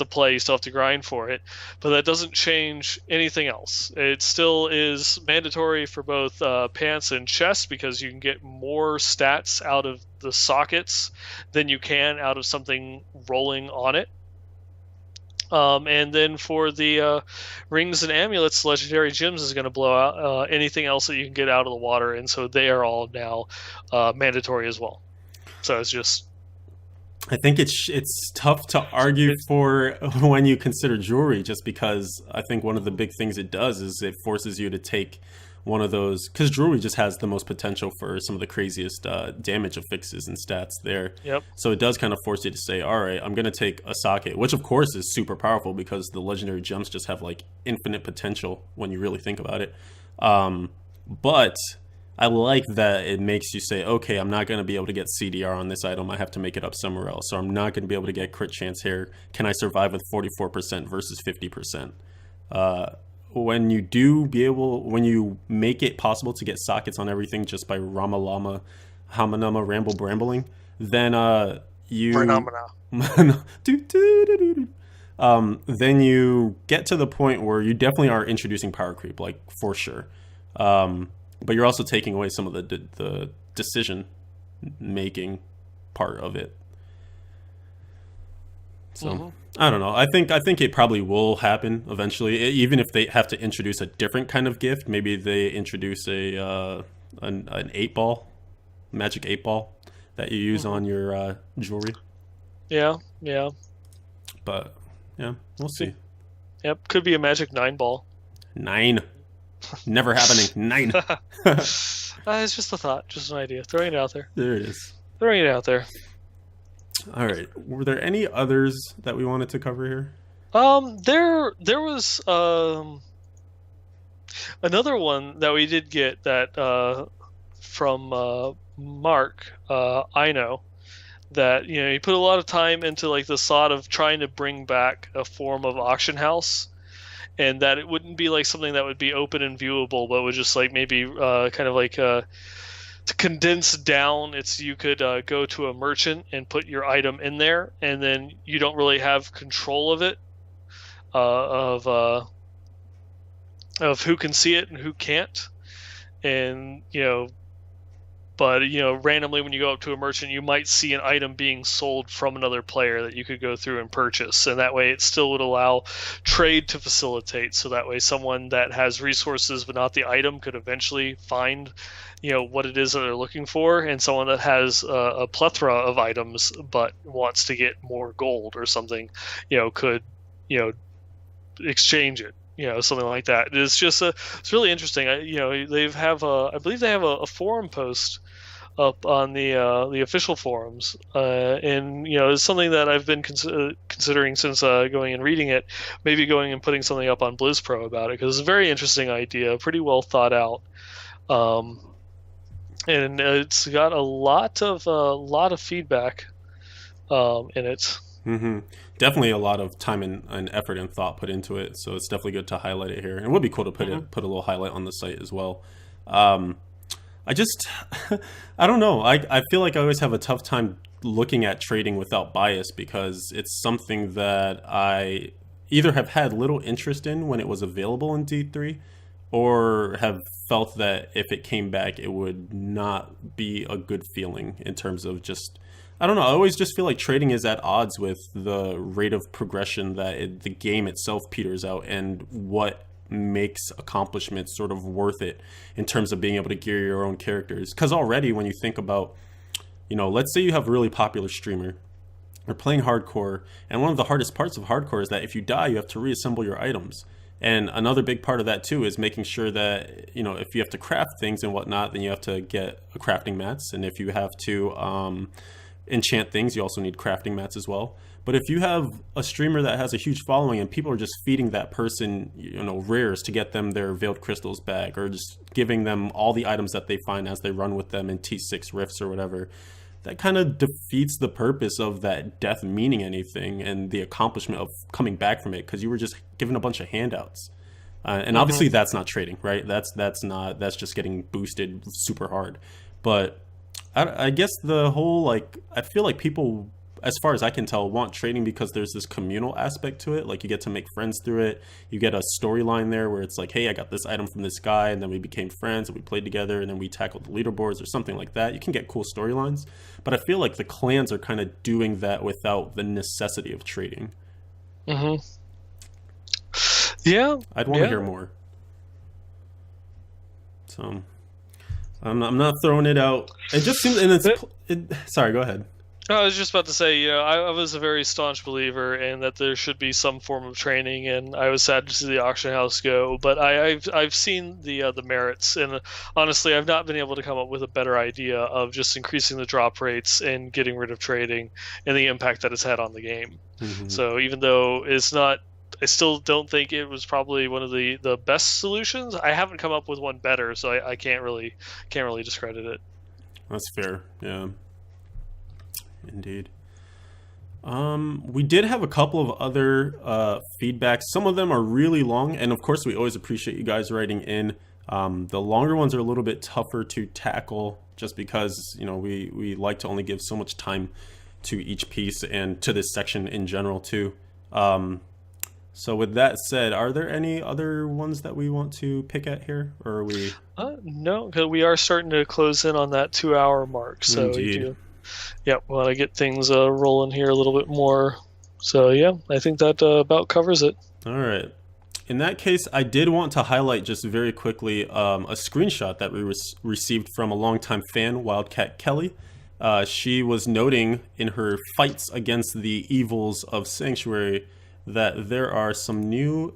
play, you still have to grind for it, but that doesn't change anything else. It still is mandatory for both pants and chest, because you can get more stats out of the sockets than you can out of something rolling on it. And then for the rings and amulets, legendary gems is going to blow out anything else that you can get out of the water, and so they are all now mandatory as well. So it's just I think it's tough to argue it's for when you consider jewelry, just because I think one of the big things it does is it forces you to take one of those, because jewelry just has the most potential for some of the craziest damage affixes and stats there. yep. So it does kind of force you to say, all right, I'm going to take a socket, which of course is super powerful because the legendary gems just have like infinite potential when you really think about it. But I like that it makes you say, okay, I'm not going to be able to get CDR on this item. I have to make it up somewhere else. So I'm not going to be able to get crit chance here. Can I survive with 44% versus 50%? When you when you make it possible to get sockets on everything just by Rama Lama, Hamanama, Ramble Brambling, then you Phenomena. then you get to the point where you definitely are introducing power creep, like for sure. But you're also taking away some of the decision making part of it. So Hmm. I don't know. I think it probably will happen eventually. Even if they have to introduce a different kind of gift, maybe they introduce an 8 ball, magic 8 ball that you use Hmm. on your jewelry. Yeah, yeah. But yeah, we'll see. Could, yep, could be a magic 9 ball. 9, never happening. 9. It's just a thought, just an idea. Throwing it out there. There it is. Throwing it out there. All right. Were there any others that we wanted to cover here? There was another one that we did get that from Mark. I know that he put a lot of time into like the thought of trying to bring back a form of auction house, and that it wouldn't be like something that would be open and viewable, but would just like maybe kind of like to condense down. It's you could go to a merchant and put your item in there, and then you don't really have control of it, of of who can see it and who can't. And but randomly when you go up to a merchant, you might see an item being sold from another player that you could go through and purchase, and that way it still would allow trade to facilitate, so that way someone that has resources but not the item could eventually find what it is that they're looking for, and someone that has a plethora of items but wants to get more gold or something could you know exchange it, something like that. It's really interesting. They have I believe they have a forum post up on the official forums, and it's something that I've been considering since going and reading it. Maybe going and putting something up on BlizzPro about it, because it's a very interesting idea, pretty well thought out, um, and it's got a lot of feedback in it. Mm-hmm. Definitely a lot of time and effort and thought put into it. So it's definitely good to highlight it here. And it would be cool to Hmm. put a little highlight on the site as well. Um, I just, I don't know. I feel like I always have a tough time looking at trading without bias because it's something that I either have had little interest in when it was available in D3 or have felt that if it came back, it would not be a good feeling in terms of just, I don't know. I always just feel like trading is at odds with the rate of progression that the game itself peters out and what makes accomplishments sort of worth it in terms of being able to gear your own characters. Because already when you think about, let's say you have a really popular streamer, you're playing hardcore, and one of the hardest parts of hardcore is that if you die, you have to reassemble your items. And another big part of that too is making sure that if you have to craft things and whatnot, then you have to get a crafting mats, and if you have to enchant things, you also need crafting mats as well. But if you have a streamer that has a huge following and people are just feeding that person, rares to get them their veiled crystals back, or just giving them all the items that they find as they run with them in T6 rifts or whatever, that kind of defeats the purpose of that death meaning anything and the accomplishment of coming back from it, because you were just given a bunch of handouts. And Hmm. obviously that's not trading, right? That's just getting boosted super hard. But I guess the whole, like, I feel like people, as far as I can tell, want trading because there's this communal aspect to it. Like, you get to make friends through it. You get a storyline there where it's like, hey, I got this item from this guy, and then we became friends, and we played together, and then we tackled the leaderboards or something like that. You can get cool storylines. But I feel like the clans are kind of doing that without the necessity of trading. Hmm. Yeah, I'd want to yeah. hear more. So I'm not throwing it out. It just seems, and it's. Sorry, go ahead. I was just about to say, I was a very staunch believer in that there should be some form of training, and I was sad to see the auction house go. But I've seen the merits, and honestly, I've not been able to come up with a better idea of just increasing the drop rates and getting rid of trading, and the impact that it's had on the game. Mm-hmm. So even though it's not, I still don't think it was probably one of the best solutions. I haven't come up with one better, so I can't really discredit it. That's fair. Yeah, indeed. We did have a couple of other feedbacks. Some of them are really long, and of course, we always appreciate you guys writing in. The longer ones are a little bit tougher to tackle, just because we like to only give so much time to each piece and to this section in general too. So with that said, are there any other ones that we want to pick at here, or are we? No, because we are starting to close in on that 2 hour mark. So you Indeed. do, yeah, want to get things rolling here a little bit more. So yeah, I think that about covers it. All right. In that case, I did want to highlight just very quickly a screenshot that we received from a longtime fan, Wildcat Kelly. She was noting in her fights against the evils of Sanctuary that there are some new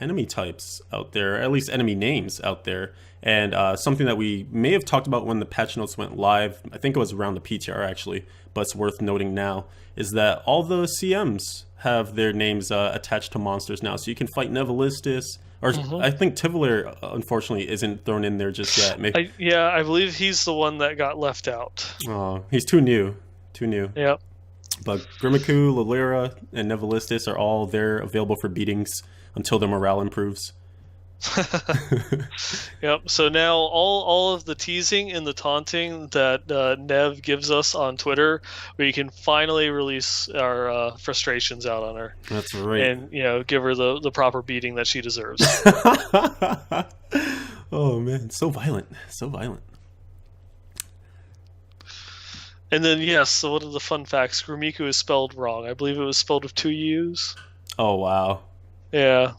enemy types out there, at least enemy names out there, and something that we may have talked about when the patch notes went live. I think it was around the PTR actually, but it's worth noting now, is that all the CMs have their names attached to monsters now, so you can fight Nevilistus, or Hmm. I think Tivolier unfortunately isn't thrown in there just yet. Maybe, Yeah, I believe he's the one that got left out. oh, he's too new, too new. Yep. But Grimiku, Lilira, and Nevilistus are all there available for beatings until their morale improves. Yep. So now all of the teasing and the taunting that Nev gives us on Twitter, we can finally release our frustrations out on her, That's right. and give her the proper beating that she deserves. Oh man, so violent, so violent. And then yes, so one of the fun facts: Grumiku is spelled wrong. I believe it was spelled with two U's. Oh wow. Yeah.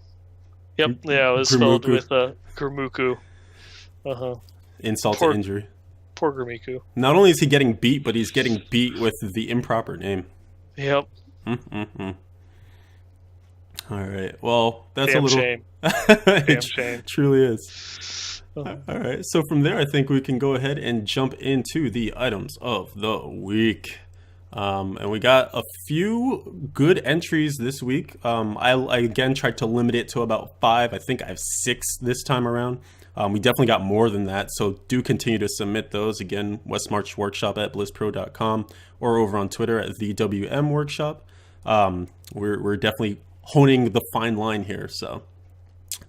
Yep. Yeah, it was spelled Grimuku. with Grumuku. Uh huh. Insult to Poor injury. poor Grumiku. Not only is he getting beat, but he's getting beat with the improper name. Yep. Mm-mm-mm. All right. Well, that's a Damn little. shame. Damn It shame. truly is. Uh-huh. All right. So from there, I think we can go ahead and jump into the items of the week. And we got a few good entries this week. I again tried to limit it to about 5. I think I have 6 this time around. We definitely got more than that, so do continue to submit those. Again, Westmarch Workshop at BlizzPro.com or over on Twitter at the WM Workshop. We're definitely honing the fine line here. So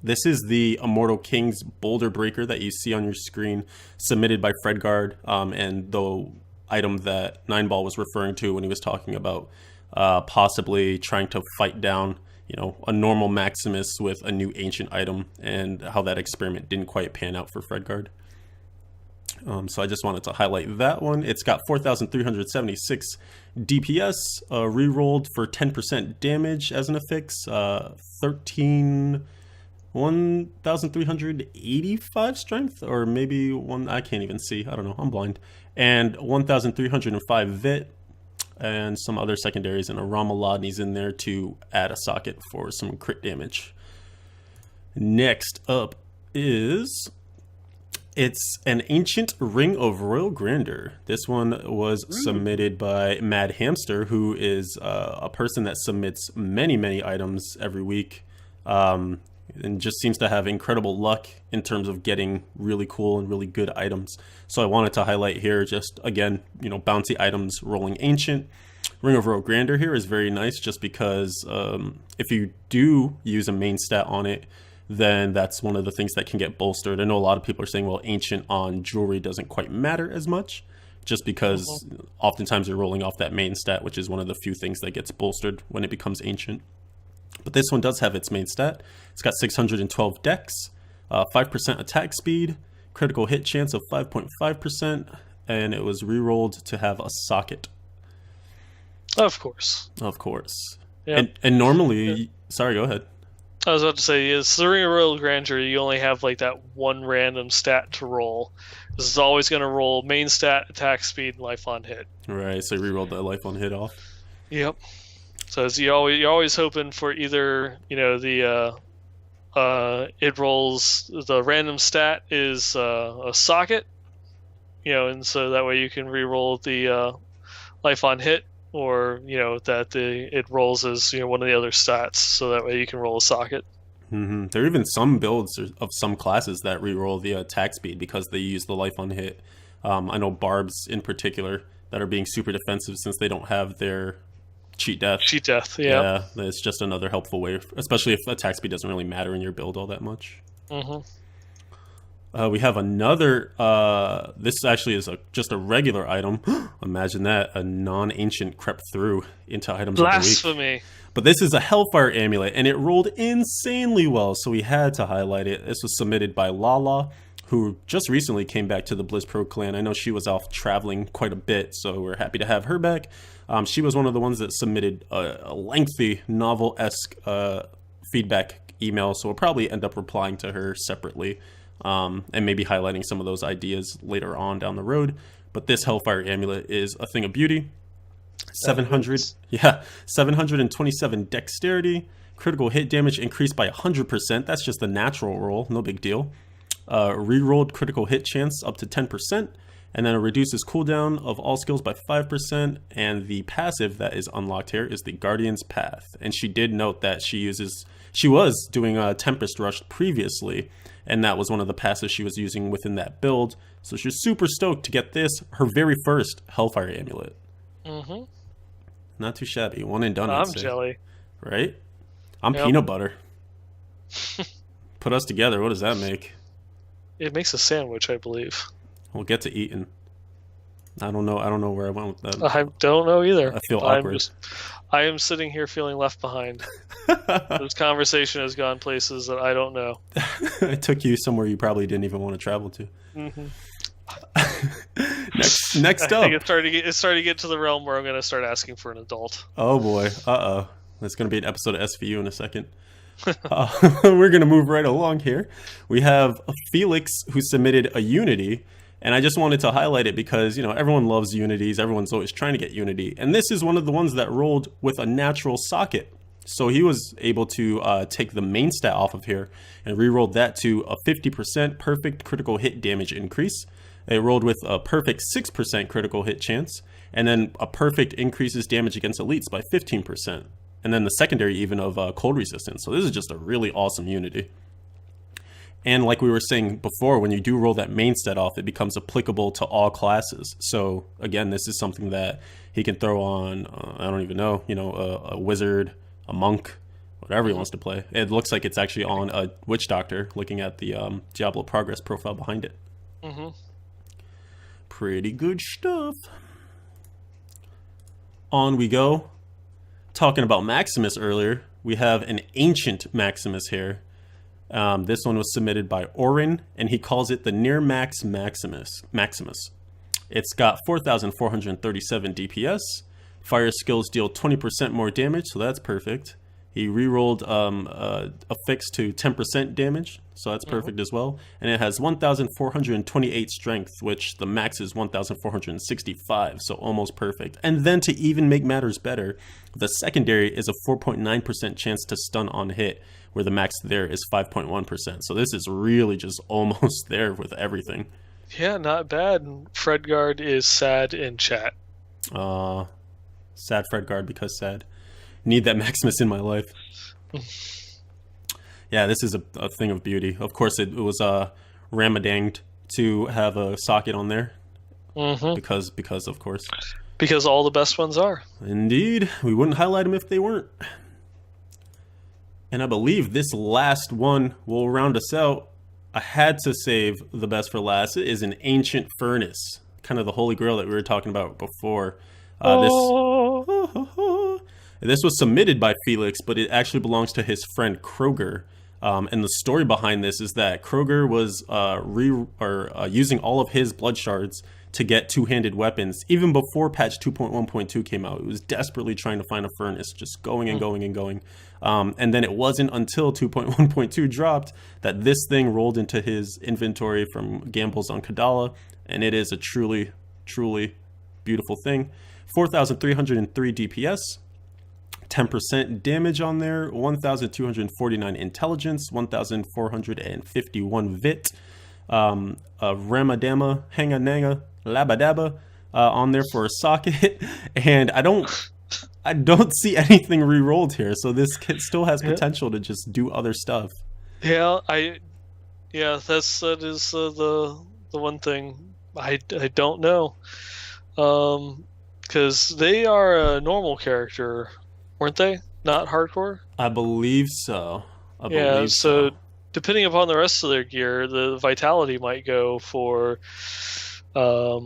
this is the Immortal King's Boulder Breaker that you see on your screen, submitted by Fredguard, and the item that Nineball was referring to when he was talking about possibly trying to fight down, a normal Maximus with a new ancient item, and how that experiment didn't quite pan out for Fredguard. So I just wanted to highlight that one. It's got 4,376 DPS, re-rolled for 10% damage as an affix, 1,385 strength, or maybe one, I can't even see, I don't know, I'm blind, and 1,305 vit, and some other secondaries, and a Ramaladni's in there to add a socket for some crit damage. Next up is, it's an Ancient Ring of Royal Grandeur. This one was submitted by Mad Hamster, who is a person that submits many items every week, and just seems to have incredible luck in terms of getting really cool and really good items. So I wanted to highlight here, just again, bounty items rolling Ancient. Ring of Royal Grandeur here is very nice, just because if you do use a main stat on it, then that's one of the things that can get bolstered. I know a lot of people are saying, well, Ancient on jewelry doesn't quite matter as much, just because oftentimes you're rolling off that main stat, which is one of the few things that gets bolstered when it becomes Ancient. But this one does have its main stat. It's got 612 dex, 5% attack speed, critical hit chance of 5.5%, and it was rerolled to have a socket. Of course. Of course. Yep. And normally, sorry, go ahead. I was about to say, is the Ring of Royal Grandeur, you only have like that one random stat to roll. This is always going to roll main stat, attack speed, and life on hit. Right, so rerolled that life on hit off. Yep. So you're always hoping for either the it rolls the random stat is a socket, and so that way you can re-roll the life on hit, or that it rolls as one of the other stats, so that way you can roll a socket. There are even some builds of some classes that reroll the attack speed because they use the life on hit. I know barbs in particular that are being super defensive since they don't have their cheat death. Cheat death, yeah. Yeah, it's just another helpful way, especially if attack speed doesn't really matter in your build all that much. We have another. This actually is just a regular item. Imagine that, a non-ancient crept through into items Blasphemy. of the week. But this is a Hellfire Amulet, and it rolled insanely well, so we had to highlight it. This was submitted by Lala, who just recently came back to the Blizz Pro clan. I know she was off traveling quite a bit, so we're happy to have her back. She was one of the ones that submitted a lengthy novel-esque feedback email, so we'll probably end up replying to her separately. And maybe highlighting some of those ideas later on down the road. But this Hellfire Amulet is a thing of beauty. 727 dexterity, critical hit damage increased by 100%. That's just a natural roll, no big deal. Rerolled critical hit chance up to 10%, and then it reduces cooldown of all skills by 5%. And the passive that is unlocked here is the Guardian's Path. And she did note that she was doing a Tempest Rush previously, and that was one of the passives she was using within that build. So she's super stoked to get this, her very first Hellfire Amulet. Not too shabby. One and done, I'm jelly. Right? I'm peanut butter. Put us together, what does that make? It makes a sandwich, I believe. We'll get to eating. I don't know where I went with that. I don't know either. I feel awkward. I am sitting here feeling left behind. This conversation has gone places that I don't know. It took you somewhere you probably didn't even want to travel to. Next up. I think it's starting to get to the realm where I'm going to start asking for an adult. Oh boy. Uh-oh. That's going to be an episode of SVU in a second. We're going to move right along here. We have Felix, who submitted a Unity. And I just wanted to highlight it because, everyone loves Unities. Everyone's always trying to get Unity. And this is one of the ones that rolled with a natural socket. So he was able to take the main stat off of here and re-rolled that to a 50% perfect critical hit damage increase. It rolled with a perfect 6% critical hit chance. And then a perfect increases damage against elites by 15%. And then the secondary even of cold resistance. So this is just a really awesome Unity. And like we were saying before, when you do roll that main stat off, it becomes applicable to all classes. So again, this is something that he can throw on, I don't even know, a wizard, a monk, whatever he wants to play. It looks like it's actually on a witch doctor, looking at the Diablo Progress profile behind it. Pretty good stuff. On we go. Talking about Maximus earlier, we have an ancient Maximus here. This one was submitted by Orin, and he calls it the Near Max Maximus. It's got 4,437 DPS. Fire skills deal 20% more damage, so that's perfect. He rerolled a fix to 10% damage, so that's perfect as well. And it has 1,428 strength, which the max is 1,465, so almost perfect. And then to even make matters better, the secondary is a 4.9% chance to stun on hit, where the max there is 5.1%. So this is really just almost there with everything. Yeah, not bad. Fredgard is sad in chat. Sad Fredgard because sad. Need that Maximus in my life. Yeah, this is a thing of beauty. Of course, it was Ramadanged to have a socket on there. Because of course. Because all the best ones are. Indeed. We wouldn't highlight them if they weren't. And I believe this last one will round us out. I had to save the best for last. It is an ancient furnace. Kind of the holy grail that we were talking about before. This was submitted by Felix, but it actually belongs to his friend Kroger. And the story behind this is that Kroger was using all of his blood shards to get two-handed weapons. Even before patch 2.1.2 came out, it was desperately trying to find a furnace, just going and going and going. And then it wasn't until 2.1.2 dropped that this thing rolled into his inventory from Gambles on Kadala, and it is a truly, truly beautiful thing. 4,303 DPS, 10% damage on there, 1,249 intelligence, 1,451 vit, Ramadama, Hangananga, Labadaba on there for a socket, and I don't see anything re-rolled here, so this kit still has potential to just do other stuff. Yeah, that is the one thing I don't know, because they are a normal character, weren't they? Not hardcore? I believe so. So depending upon the rest of their gear, the vitality might go for, say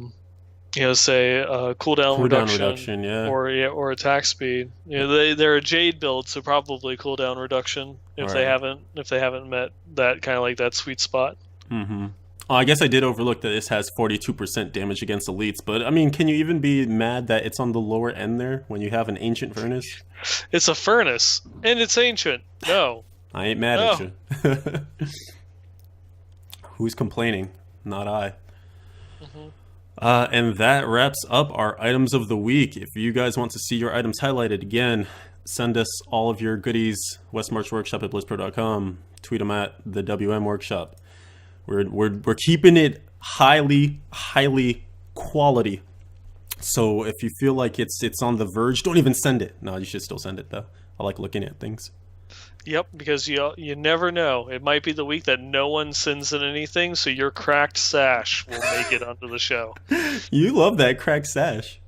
cooldown reduction, or attack speed. They're a Jade build, so probably cooldown reduction if they haven't met that kind of like that sweet spot. Mm-hmm. Oh, I guess I did overlook that this has 42% damage against elites, but I mean, can you even be mad that it's on the lower end there when you have an ancient furnace? It's a furnace, and it's ancient. No. I ain't mad at you. Who's complaining? Not I. Mm-hmm. And that wraps up our items of the week. If you guys want to see your items highlighted again, send us all of your goodies, westmarchworkshop@blizzpro.com. Tweet them at the WM Workshop. We're keeping it highly quality. So if you feel like it's on the verge, don't even send it. No, you should still send it though. I like looking at things. Yep, because you never know. It might be the week that no one sends in anything, so your cracked sash will make it onto the show. You love that cracked sash.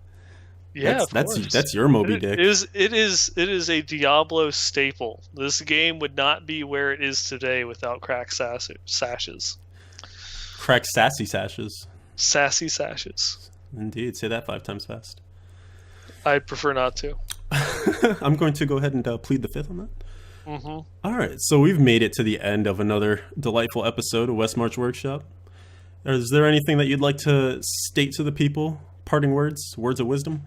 Yeah, that's your Moby Dick. It is a Diablo staple. This game would not be where it is today without cracked sashes. Cracked sassy sashes. Sassy sashes. Indeed. Say that 5 times fast. I'd prefer not to. I'm going to go ahead and plead the fifth on that. Mm-hmm. All right, so we've made it to the end of another delightful episode of Westmarch Workshop. Is there anything that you'd like to state to the people? Parting words of wisdom?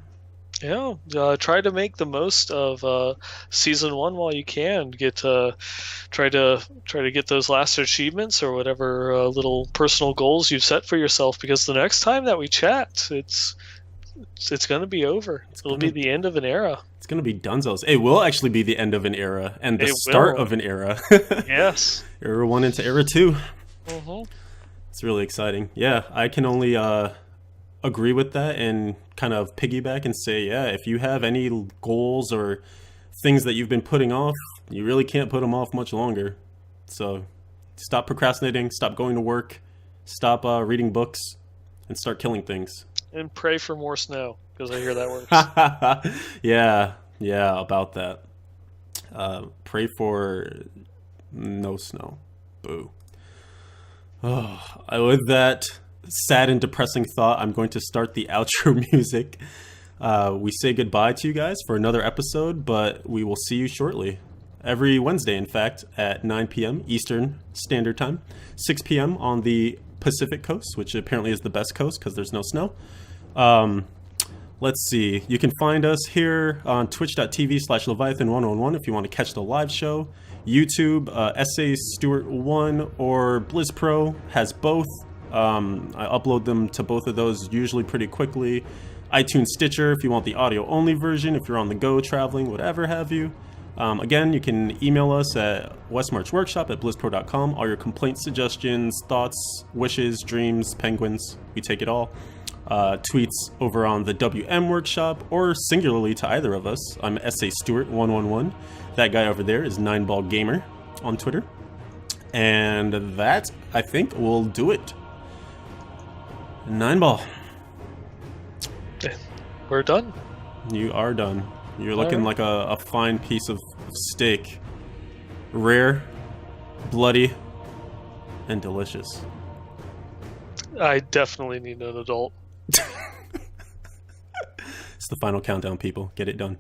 Yeah, try to make the most of season 1 while you can. Try to get those last achievements or whatever little personal goals you've set for yourself. Because the next time that we chat, it's going to be over. It'll be the end of an era. It's going to be dunzos. It will actually be the end of an era and the start of an era. Yes. Era 1 into Era 2. Mm-hmm. It's really exciting. Yeah, I can only agree with that and kind of piggyback and say, yeah, if you have any goals or things that you've been putting off, you really can't put them off much longer. So stop procrastinating, stop going to work, stop reading books, and start killing things. And pray for more snow, because I hear that works. Yeah, about that. Pray for no snow. Boo. Oh, with that sad and depressing thought, I'm going to start the outro music. We say goodbye to you guys for another episode, but we will see you shortly. Every Wednesday, in fact, at 9 p.m. Eastern Standard Time, 6 p.m. on the Pacific Coast, which apparently is the best coast because there's no snow. Let's see. You can find us here on twitch.tv/Leviathan111 if you want to catch the live show. YouTube, Essay Stewart 1 or Blizz Pro has both. I upload them to both of those usually pretty quickly. iTunes, Stitcher if you want the audio only version, if you're on the go, traveling, whatever have you. Again, you can email us at westmarchworkshop@blizzpro.com. All your complaints, suggestions, thoughts, wishes, dreams, penguins, we take it all. Tweets over on the WM Workshop or singularly to either of us. I'm SA Stewart 111. That guy over there is 9ball Gamer on Twitter. And that, I think, will do it. 9ball. We're done. You are done. You're looking like a fine piece of steak. Rare, bloody, and delicious. I definitely need an adult. It's the final countdown, people. Get it done.